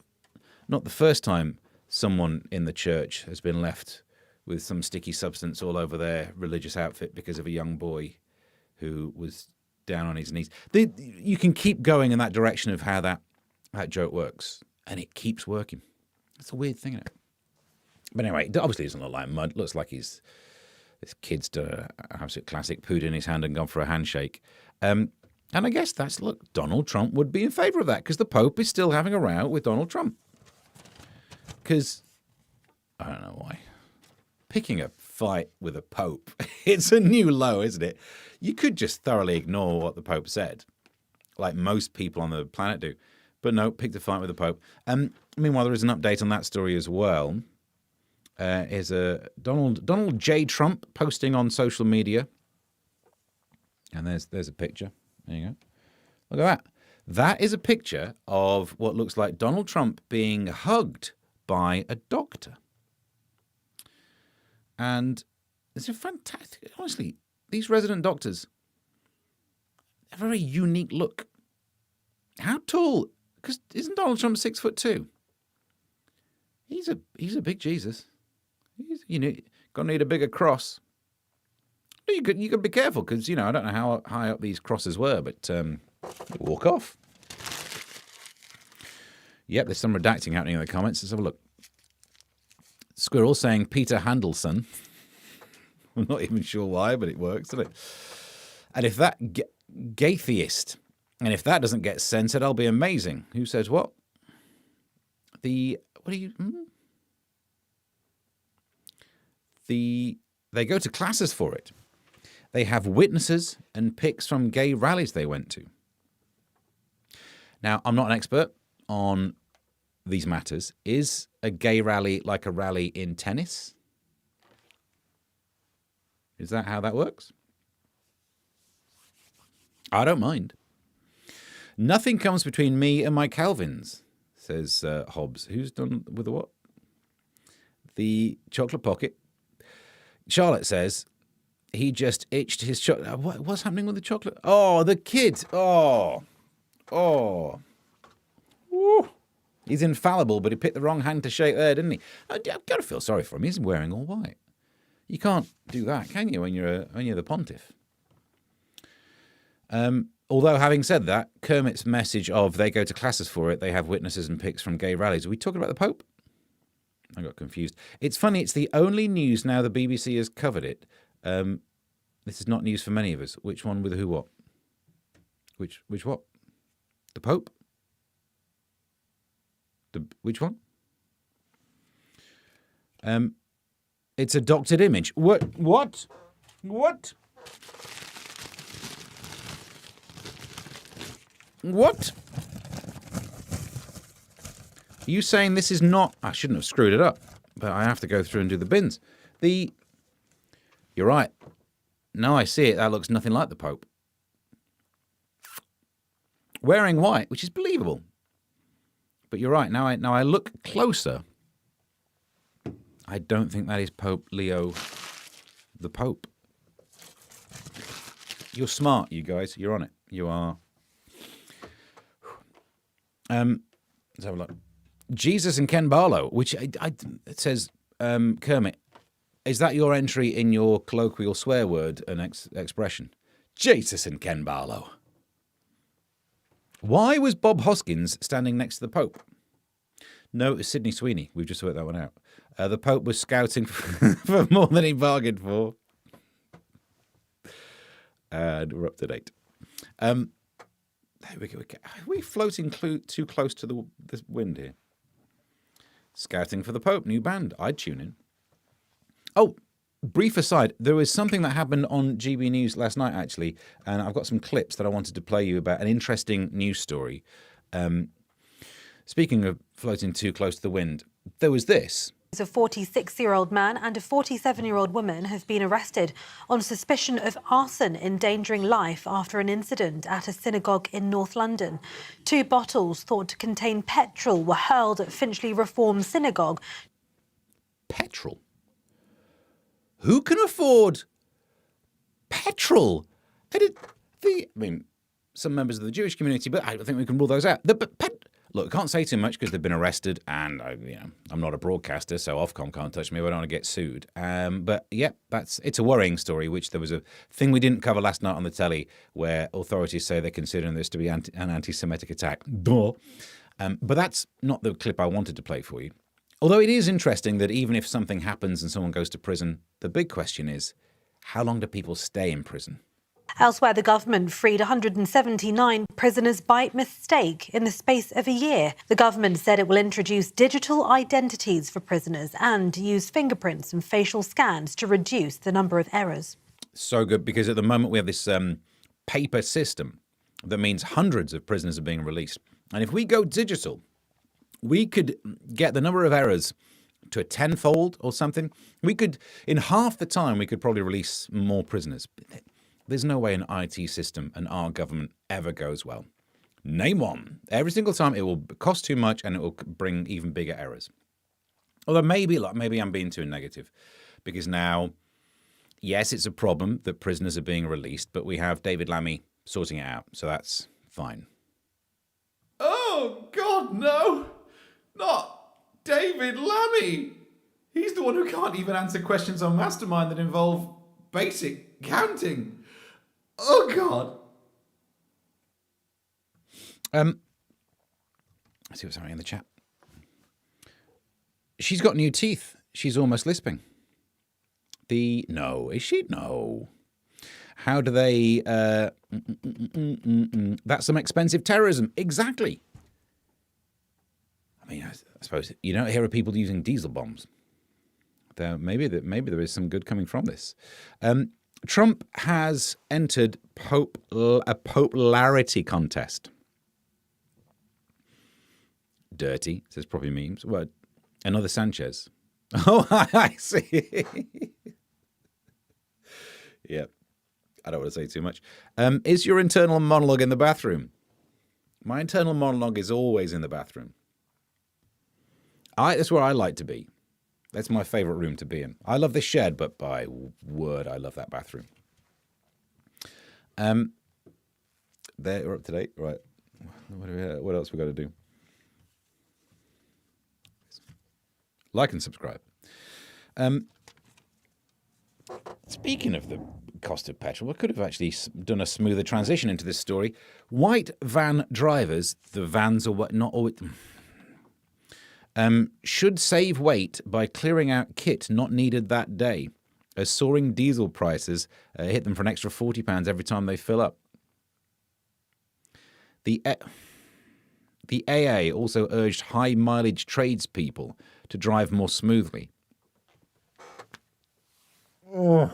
the first time someone in the church has been left with some sticky substance all over their religious outfit because of a young boy who was down on his knees. You can keep going in that direction of how that joke works, and it keeps working. It's a weird thing, isn't it? But anyway, it obviously doesn't look like mud. It looks like this kid's done an absolute classic, pooed in his hand and gone for a handshake. And I guess Donald Trump would be in favour of that because the Pope is still having a row with Donald Trump. Because, I don't know why. Picking a fight with a Pope, it's a new low, isn't it? You could just thoroughly ignore what the Pope said, like most people on the planet do. But no, picked a fight with the Pope. Meanwhile, there is an update on that story as well. Is a Donald J. Trump posting on social media. And there's a picture. There you go. Look at that. That is a picture of what looks like Donald Trump being hugged by a doctor. And it's a fantastic, honestly, these resident doctors have a very unique look. How tall? Because isn't Donald Trump 6'2"? He's a big Jesus. Gonna need a bigger cross. You got to be careful because I don't know how high up these crosses were, but walk off. Yep, there's some redacting happening in the comments. Let's have a look. Squirrel saying Peter Handelson. I'm not even sure why, but it works, doesn't it? And if that gaytheist, and if that doesn't get censored, I'll be amazing. Who says what? They go to classes for it. They have witnesses and pics from gay rallies they went to. Now, I'm not an expert on these matters. Is a gay rally like a rally in tennis? Is that how that works? I don't mind. Nothing comes between me and my Calvins, says Hobbs. Who's done with the what? The chocolate pocket. Charlotte says he just itched his chocolate. What's happening with the chocolate? Oh, the kid. Oh. Woo. He's infallible, but he picked the wrong hand to shake there, didn't he? I've got to feel sorry for him. He's wearing all white. You can't do that, can you, when you're the pontiff? Although, having said that, Kermit's message of they go to classes for it, they have witnesses and pics from gay rallies. Are we talking about the Pope? I got confused. It's funny, it's the only news now the BBC has covered it. This is not news for many of us. Which one with who what? Which what? The Pope? Which one? It's a doctored image. What? What? Are you saying this is not... I shouldn't have screwed it up, but I have to go through and do the bins. You're right. Now I see it, that looks nothing like the Pope. Wearing white, which is believable. But you're right, now I look closer. I don't think that is Pope Leo the Pope. You're smart, you guys. You're on it. You are. Let's have a look. Jesus and Ken Barlow, which it says, Kermit, is that your entry in your colloquial swear word and expression? Jesus and Ken Barlow. Why was Bob Hoskins standing next to the Pope? No, it was Sydney Sweeney. We've just worked that one out. The Pope was scouting for more than he bargained for. And we're up to date. There we go. Are we floating too close to the wind here? Scouting for the Pope, new band. I'd tune in. Oh, brief aside, there was something that happened on GB News last night, actually, and I've got some clips that I wanted to play you about an interesting news story. Speaking of floating too close to the wind, there was this. A 46-year-old man and a 47-year-old woman have been arrested on suspicion of arson endangering life after an incident at a synagogue in North London. 2 bottles thought to contain petrol were hurled at Finchley Reform Synagogue. Petrol? Who can afford petrol? I mean, some members of the Jewish community, but I think we can rule those out. Look, I can't say too much because they've been arrested, and I'm not a broadcaster, so Ofcom can't touch me. I don't want to get sued. But yeah, it's a worrying story. Which there was a thing we didn't cover last night on the telly, where authorities say they're considering this to be an anti-Semitic attack. Duh. But that's not the clip I wanted to play for you. Although it is interesting that even if something happens and someone goes to prison, the big question is, how long do people stay in prison? Elsewhere, the government freed 179 prisoners by mistake in the space of a year. The government said it will introduce digital identities for prisoners and use fingerprints and facial scans to reduce the number of errors. So good, because at the moment we have this paper system that means hundreds of prisoners are being released. And if we go digital, we could get the number of errors to a tenfold or something. We could, in half the time, we could probably release more prisoners. There's no way an IT system and our government ever goes well. Name one. Every single time it will cost too much and it will bring even bigger errors. Although maybe I'm being too negative, because now, yes, it's a problem that prisoners are being released, but we have David Lammy sorting it out, so that's fine. Oh, God, no. Not David Lammy. He's the one who can't even answer questions on Mastermind that involve basic counting. Oh, God. Let's see what's happening in the chat. She's got new teeth. She's almost lisping. No, is she? No. How do they... That's some expensive terrorism. Exactly. I mean, I suppose you don't hear of people using diesel bombs. Maybe there is some good coming from this. Trump has entered a popularity contest. Dirty, says probably memes. What? Another Sanchez. Oh, I see. Yeah, I don't want to say too much. Is your internal monologue in the bathroom? My internal monologue is always in the bathroom. That's where I like to be. That's my favourite room to be in. I love this shed, but by word, I love that bathroom. There, we're up to date. Right. What else we got to do? Like and subscribe. Speaking of the cost of petrol, I could have actually done a smoother transition into this story. White van drivers, the vans are not always... should save weight by clearing out kit not needed that day, as soaring diesel prices hit them for an extra £40 every time they fill up. The AA also urged high-mileage tradespeople to drive more smoothly. Oh.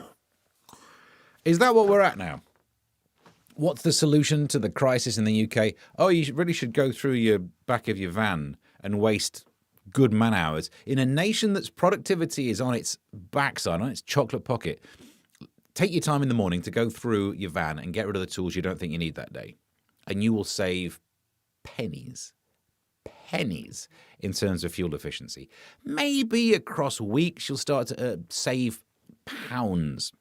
Is that what we're at now? What's the solution to the crisis in the UK? Oh, you really should go through your back of your van and waste good man hours in a nation that's productivity is on its backside, on its chocolate pocket. Take your time in the morning to go through your van and get rid of the tools you don't think you need that day. And you will save pennies in terms of fuel efficiency. Maybe across weeks you'll start to save pounds.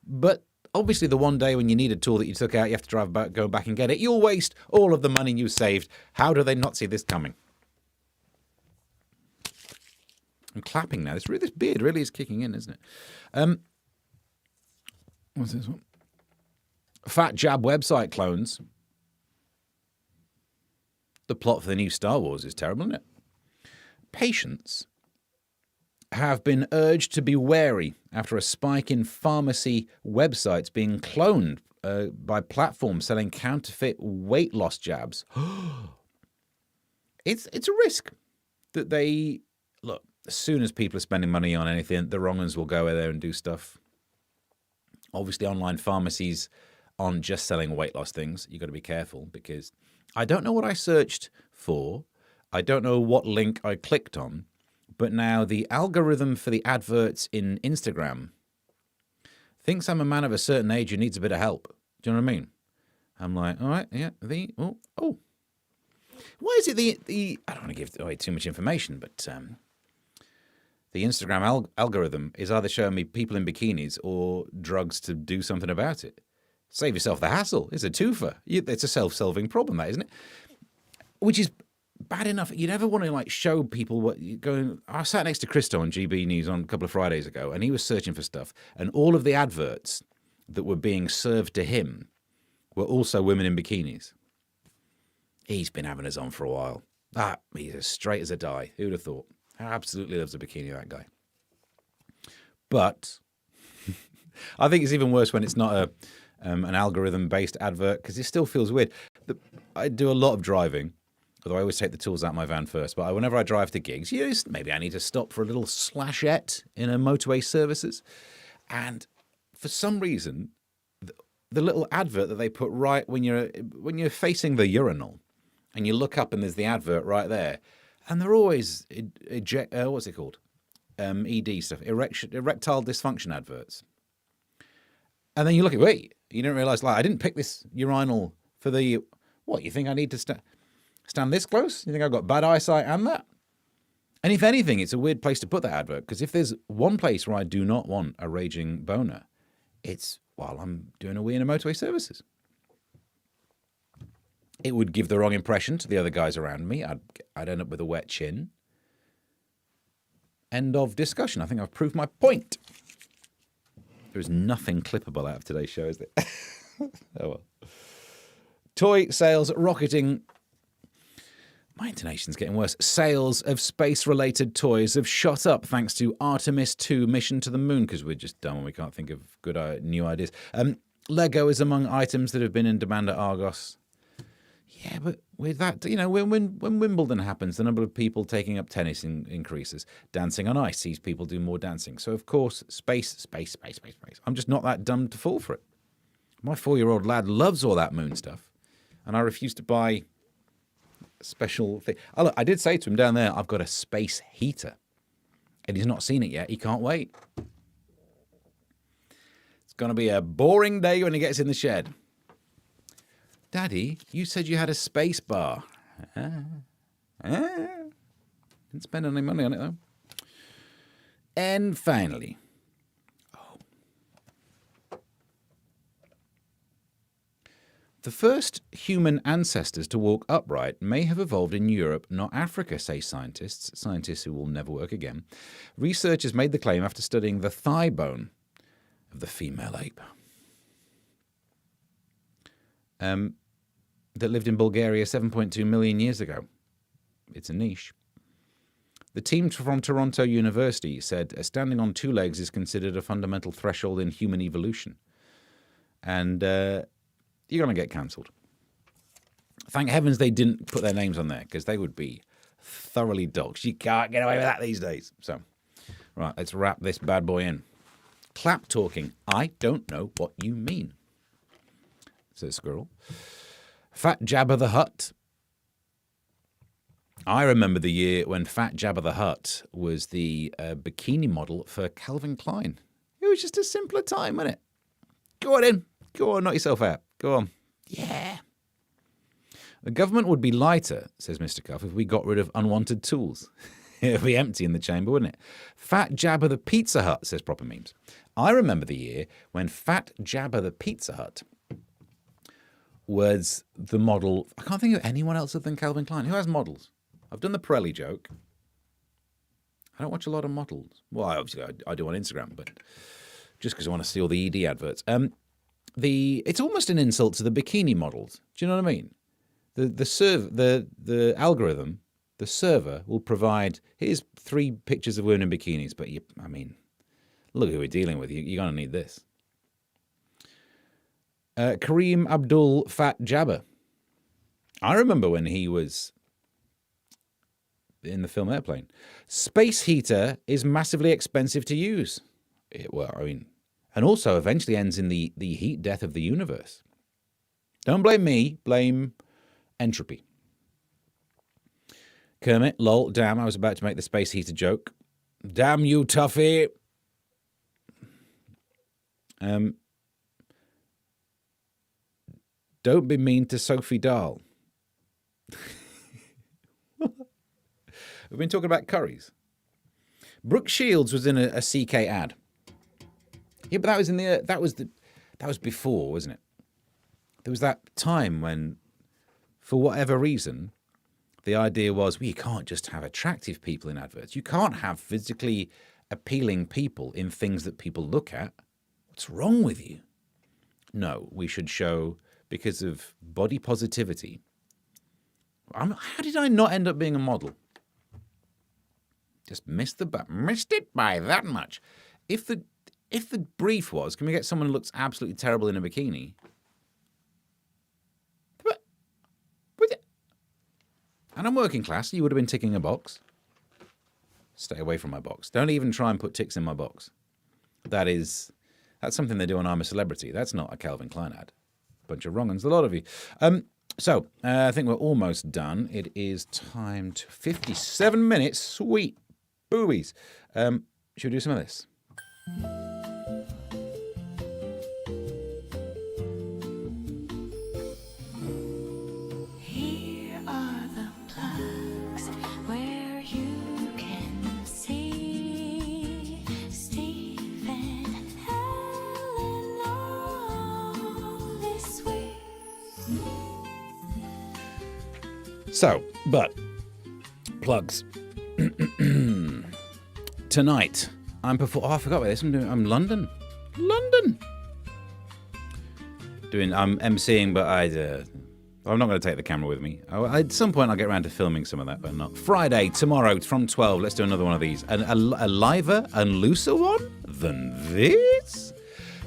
But obviously the one day when you need a tool that you took out, you have to go back and get it. You'll waste all of the money you saved. How do they not see this coming? I'm clapping now. This beard really is kicking in, isn't it? What's this one? Fat jab website clones. The plot for the new Star Wars is terrible, isn't it? Patients have been urged to be wary after a spike in pharmacy websites being cloned by platforms selling counterfeit weight loss jabs. It's a risk that they... Look, as soon as people are spending money on anything, the wrong ones will go there and do stuff. Obviously, online pharmacies aren't just selling weight loss things. You've got to be careful because I don't know what I searched for. I don't know what link I clicked on. But now the algorithm for the adverts in Instagram thinks I'm a man of a certain age who needs a bit of help. Do you know what I mean? I'm like, all right, yeah, oh. Why is it the I don't want to give away too much information, but the Instagram algorithm is either showing me people in bikinis or drugs to do something about it. Save yourself the hassle. It's a twofer. It's a self-solving problem, that, isn't it? Which is bad enough. You never want to like show people what you're going. I sat next to Christo on GB News on a couple of Fridays ago, and he was searching for stuff, and all of the adverts that were being served to him were also women in bikinis. He's been having us on for a while. He's as straight as a die. Who'd have thought? Absolutely loves a bikini, that guy. But I think it's even worse when it's not an algorithm-based advert, because it still feels weird. I do a lot of driving, although I always take the tools out of my van first. But whenever I drive to gigs, maybe I need to stop for a little slashette in a motorway services. And for some reason, the little advert that they put right when you're facing the urinal, and you look up and there's the advert right there, and they're always what's it called? ED stuff, erectile dysfunction adverts. And then you look at, wait, you don't realise, like, I didn't pick this urinal for the, what, you think I need to stand this close? You think I've got bad eyesight and that? And if anything, it's a weird place to put that advert, because if there's one place where I do not want a raging boner, it's while I'm doing a wee in a motorway services. It would give the wrong impression to the other guys around me. I'd end up with a wet chin. End of discussion. I think I've proved my point. There is nothing clippable out of today's show, is there? Oh well. Toy sales rocketing. My intonation's getting worse. Sales of space-related toys have shot up thanks to Artemis 2 mission to the moon, because we're just dumb and we can't think of good new ideas. Lego is among items that have been in demand at Argos. Yeah, but with that, when Wimbledon happens, the number of people taking up tennis increases. Dancing on ice sees people do more dancing. So, of course, space. I'm just not that dumb to fall for it. My 4-year-old lad loves all that moon stuff, and I refuse to buy a special thing. Oh, look, I did say to him down there, I've got a space heater, and he's not seen it yet. He can't wait. It's going to be a boring day when he gets in the shed. Daddy, you said you had a space bar. Didn't spend any money on it, though. And finally, the first human ancestors to walk upright may have evolved in Europe, not Africa, say scientists who will never work again. Researchers made the claim after studying the thigh bone of the female ape. That lived in Bulgaria 7.2 million years ago. It's a niche. The team from Toronto University said standing on two legs is considered a fundamental threshold in human evolution. And you're going to get cancelled. Thank heavens they didn't put their names on there, because they would be thoroughly doxxed. You can't get away with that these days. So, right, let's wrap this bad boy in. Clap talking. I don't know what you mean. says Squirrel. Fat Jabba the Hutt. I remember the year when Fat Jabba the Hutt was the bikini model for Calvin Klein. It was just a simpler time, wasn't it? Go on in. Go on, knock yourself out. Go on. Yeah. The government would be lighter, says Mr. Cuff, if we got rid of unwanted tools. It would be empty in the chamber, wouldn't it? Fat Jabba the Pizza Hut, says Proper Memes. I remember the year when Fat Jabba the Pizza Hut was the model. I can't think of anyone else other than Calvin Klein. Who has models? I've done the Pirelli joke. I don't watch a lot of models. Well, obviously I do on Instagram, but just because I want to see all the ED adverts. It's almost an insult to the bikini models. Do you know what I mean? The algorithm, the server will provide, here's 3 pictures of women in bikinis, but look who we're dealing with. You're going to need this. Kareem Abdul Fat Jabba. I remember when he was in the film Airplane. Space heater is massively expensive to use. And also eventually ends in the heat death of the universe. Don't blame me, blame entropy. Kermit, lol, damn, I was about to make the space heater joke. Damn you, Tuffy. Don't be mean to Sophie Dahl. We've been talking about curries. Brooke Shields was in a CK ad. Yeah, but that was before, wasn't it? There was that time when, for whatever reason, the idea was, well, you can't just have attractive people in adverts. You can't have physically appealing people in things that people look at. What's wrong with you? No, we should show, because of body positivity. How did I not end up being a model? Just missed it by that much. If the brief was, can we get someone who looks absolutely terrible in a bikini? And I'm working class, you would have been ticking a box. Stay away from my box. Don't even try and put ticks in my box. That's something they do on I'm a Celebrity. That's not a Calvin Klein ad. Bunch of wrong uns, a lot of you. So I think we're almost done. It is time to 57 minutes. Sweet boobies. Should we do some of this? Here are the plugs where you can see Steve and Helen all this week. So, but plugs. Tonight, I forgot about this. I'm London. I'm emceeing, but I'm not going to take the camera with me. At some point, I'll get around to filming some of that, but not. Friday, tomorrow, from 12, let's do another one of these. A liver and looser one than this?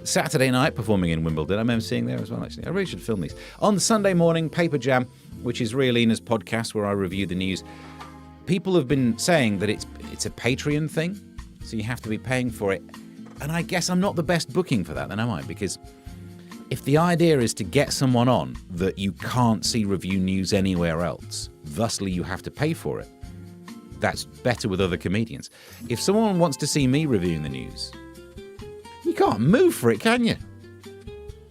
Saturday night, performing in Wimbledon. I'm emceeing there as well, actually. I really should film these. On Sunday morning, Paper Jam, which is Rialina's podcast where I review the news. People have been saying that it's a Patreon thing, so you have to be paying for it. And I guess I'm not the best booking for that, then am I? Because if the idea is to get someone on that you can't see review news anywhere else, thusly you have to pay for it, that's better with other comedians. If someone wants to see me reviewing the news, you can't move for it, can you?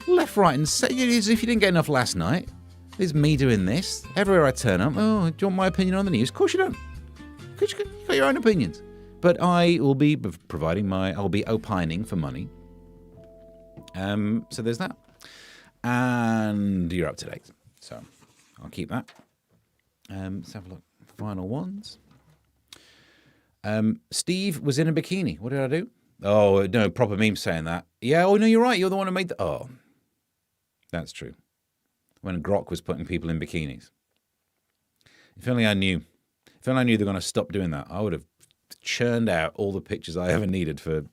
Left, right, and centre. If you didn't get enough last night, there's me doing this. Everywhere I turn up, oh, do you want my opinion on the news? Of course you don't. Because you've got your own opinions. But I will be I'll be opining for money. So there's that. And you're up to date. So I'll keep that. Let's have a look. Final ones. Steve was in a bikini. What did I do? Oh, no, Proper Meme saying that. Yeah, oh, no, you're right. You're the one who made the... Oh, that's true. When Grok was putting people in bikinis. If only I knew. If only I knew they were going to stop doing that, I would have churned out all the pictures I ever needed for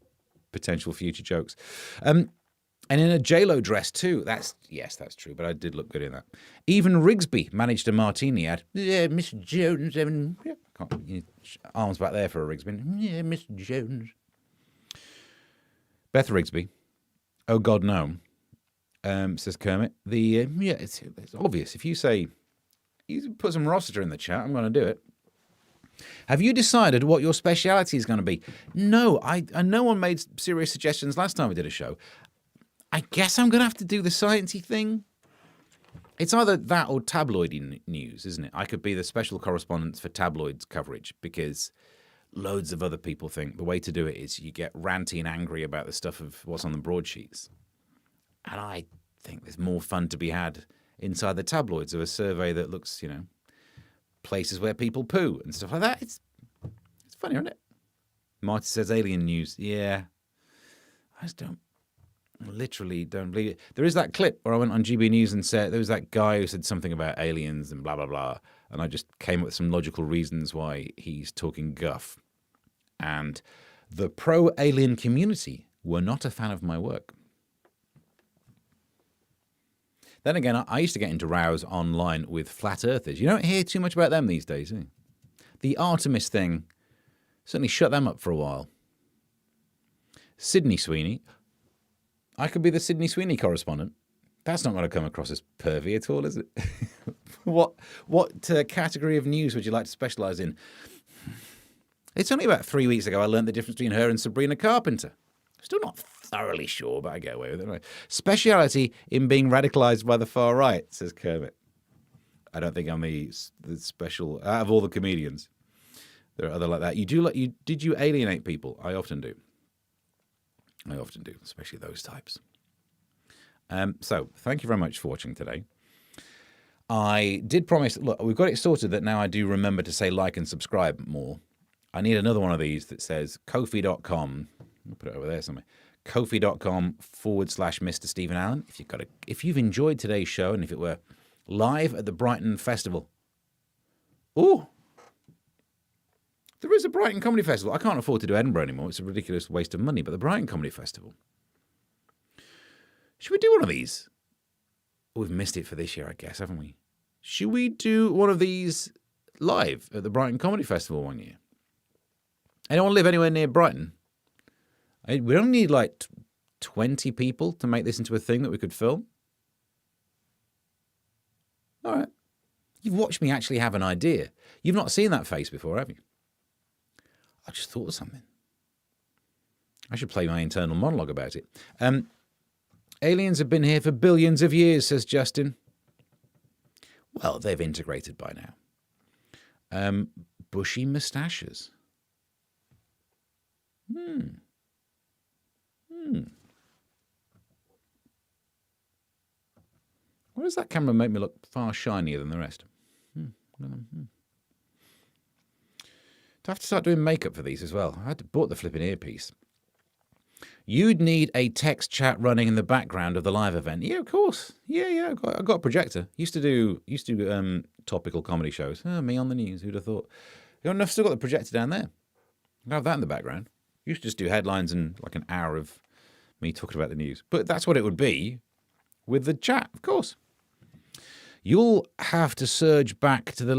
potential future jokes. And in a J-Lo dress, too. Yes, that's true, but I did look good in that. Even Rigsby managed a martini ad. Yeah, Miss Jones. Arms back there for a Rigsby. Yeah, Miss Jones. Beth Rigsby. Oh, God, no. says Kermit. Yeah, it's obvious. If you say, you put some Rossiter in the chat, I'm going to do it. Have you decided what your speciality is going to be? No, no one made serious suggestions last time we did a show. I guess I'm going to have to do the sciencey thing. It's either that or tabloidy news, isn't it? I could be the special correspondent for tabloids coverage because loads of other people think the way to do it is you get ranty and angry about the stuff of what's on the broadsheets. And I think there's more fun to be had inside the tabloids of a survey that looks, places where people poo and stuff like that. It's funny, isn't it? Marty says alien news. Yeah. I literally don't believe it. There is that clip where I went on GB News and said there was that guy who said something about aliens and blah, blah, blah. And I just came up with some logical reasons why he's talking guff. And the pro-alien community were not a fan of my work. Then again, I used to get into rows online with flat earthers. You don't hear too much about them these days, eh? The Artemis thing certainly shut them up for a while. Sydney Sweeney. I could be the Sydney Sweeney correspondent. That's not going to come across as pervy at all, is it? What category of news would you like to specialise in? It's only about 3 weeks ago I learned the difference between her and Sabrina Carpenter. Still not thoroughly sure, but I get away with it anyway. Speciality in being radicalised by the far right, says Kermit. I don't think I'm the special out of all the comedians. There are other like that. Did you alienate people? I often do. Especially those types. So, thank you very much for watching today. I did promise, look, we've got it sorted that now I do remember to say like and subscribe more. I need another one of these that says Ko-fi.com. I'll put it over there somewhere. Ko-fi.com/Mr. Stephen Allen. If you've enjoyed today's show and if it were live at the Brighton Festival. Ooh. There is a Brighton Comedy Festival. I can't afford to do Edinburgh anymore. It's a ridiculous waste of money. But the Brighton Comedy Festival. Should we do one of these? We've missed it for this year, I guess, haven't we? Should we do one of these live at the Brighton Comedy Festival one year? Anyone live anywhere near Brighton? We only need like 20 people to make this into a thing that we could film. All right. You've watched me actually have an idea. You've not seen that face before, have you? I just thought of something. I should play my internal monologue about it. Aliens have been here for billions of years, says Justin. Well, they've integrated by now. Bushy moustaches. Why does that camera make me look far shinier than the rest? Do I have to start doing makeup for these as well? I bought the flipping earpiece. You'd need a text chat running in the background of the live event. Yeah, of course. Yeah. I got a projector. Used to do topical comedy shows. Me on the news. Who'd have thought? I've still got the projector down there. I have that in the background. Used to just do headlines and like an hour of me talking about the news. But that's what it would be with the chat, of course. You'll have to surge back to the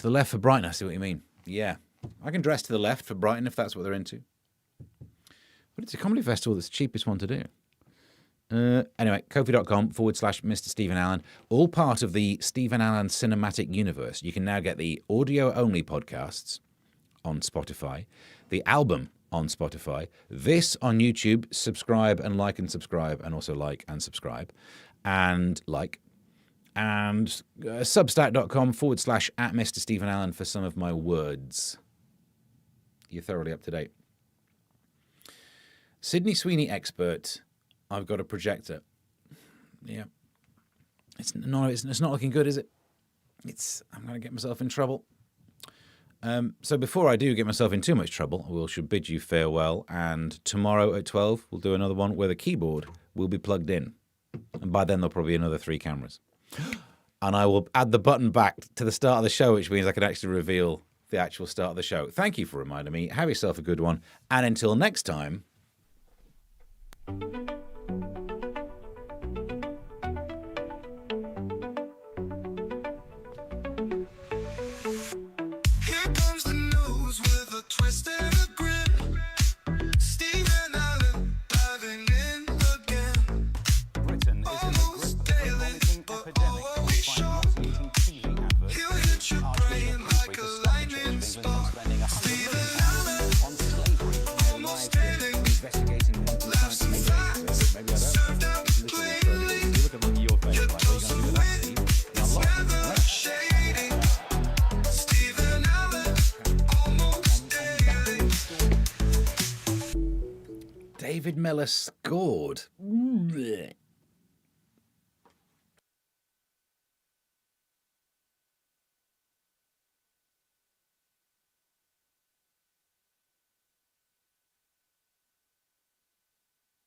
left for Brighton. I see what you mean. Yeah, I can dress to the left for Brighton if that's what they're into. But it's a comedy festival that's the cheapest one to do. Anyway, Ko-fi.com/Mr. Stephen Allen. All part of the Stephen Allen cinematic universe. You can now get the audio-only podcasts on Spotify, the album on Spotify, this on YouTube. Subscribe and like and subscribe, and also like and subscribe. And like. And substack.com/@Mr. Stephen Allen for some of my words. You're thoroughly up to date. Sydney Sweeney expert. I've got a projector. Yeah. It's not looking good, is it? I'm going to get myself in trouble. So before I do get myself in too much trouble, I should bid you farewell. And tomorrow at 12, we'll do another one where the keyboard will be plugged in. And by then, there'll probably be another 3 cameras. And I will add the button back to the start of the show, which means I can actually reveal the actual start of the show. Thank you for reminding me. Have yourself a good one. And until next time... Here comes the news with a twist and a grin. Stephen Allen diving in again. Britain is in David Miller scored. Blech.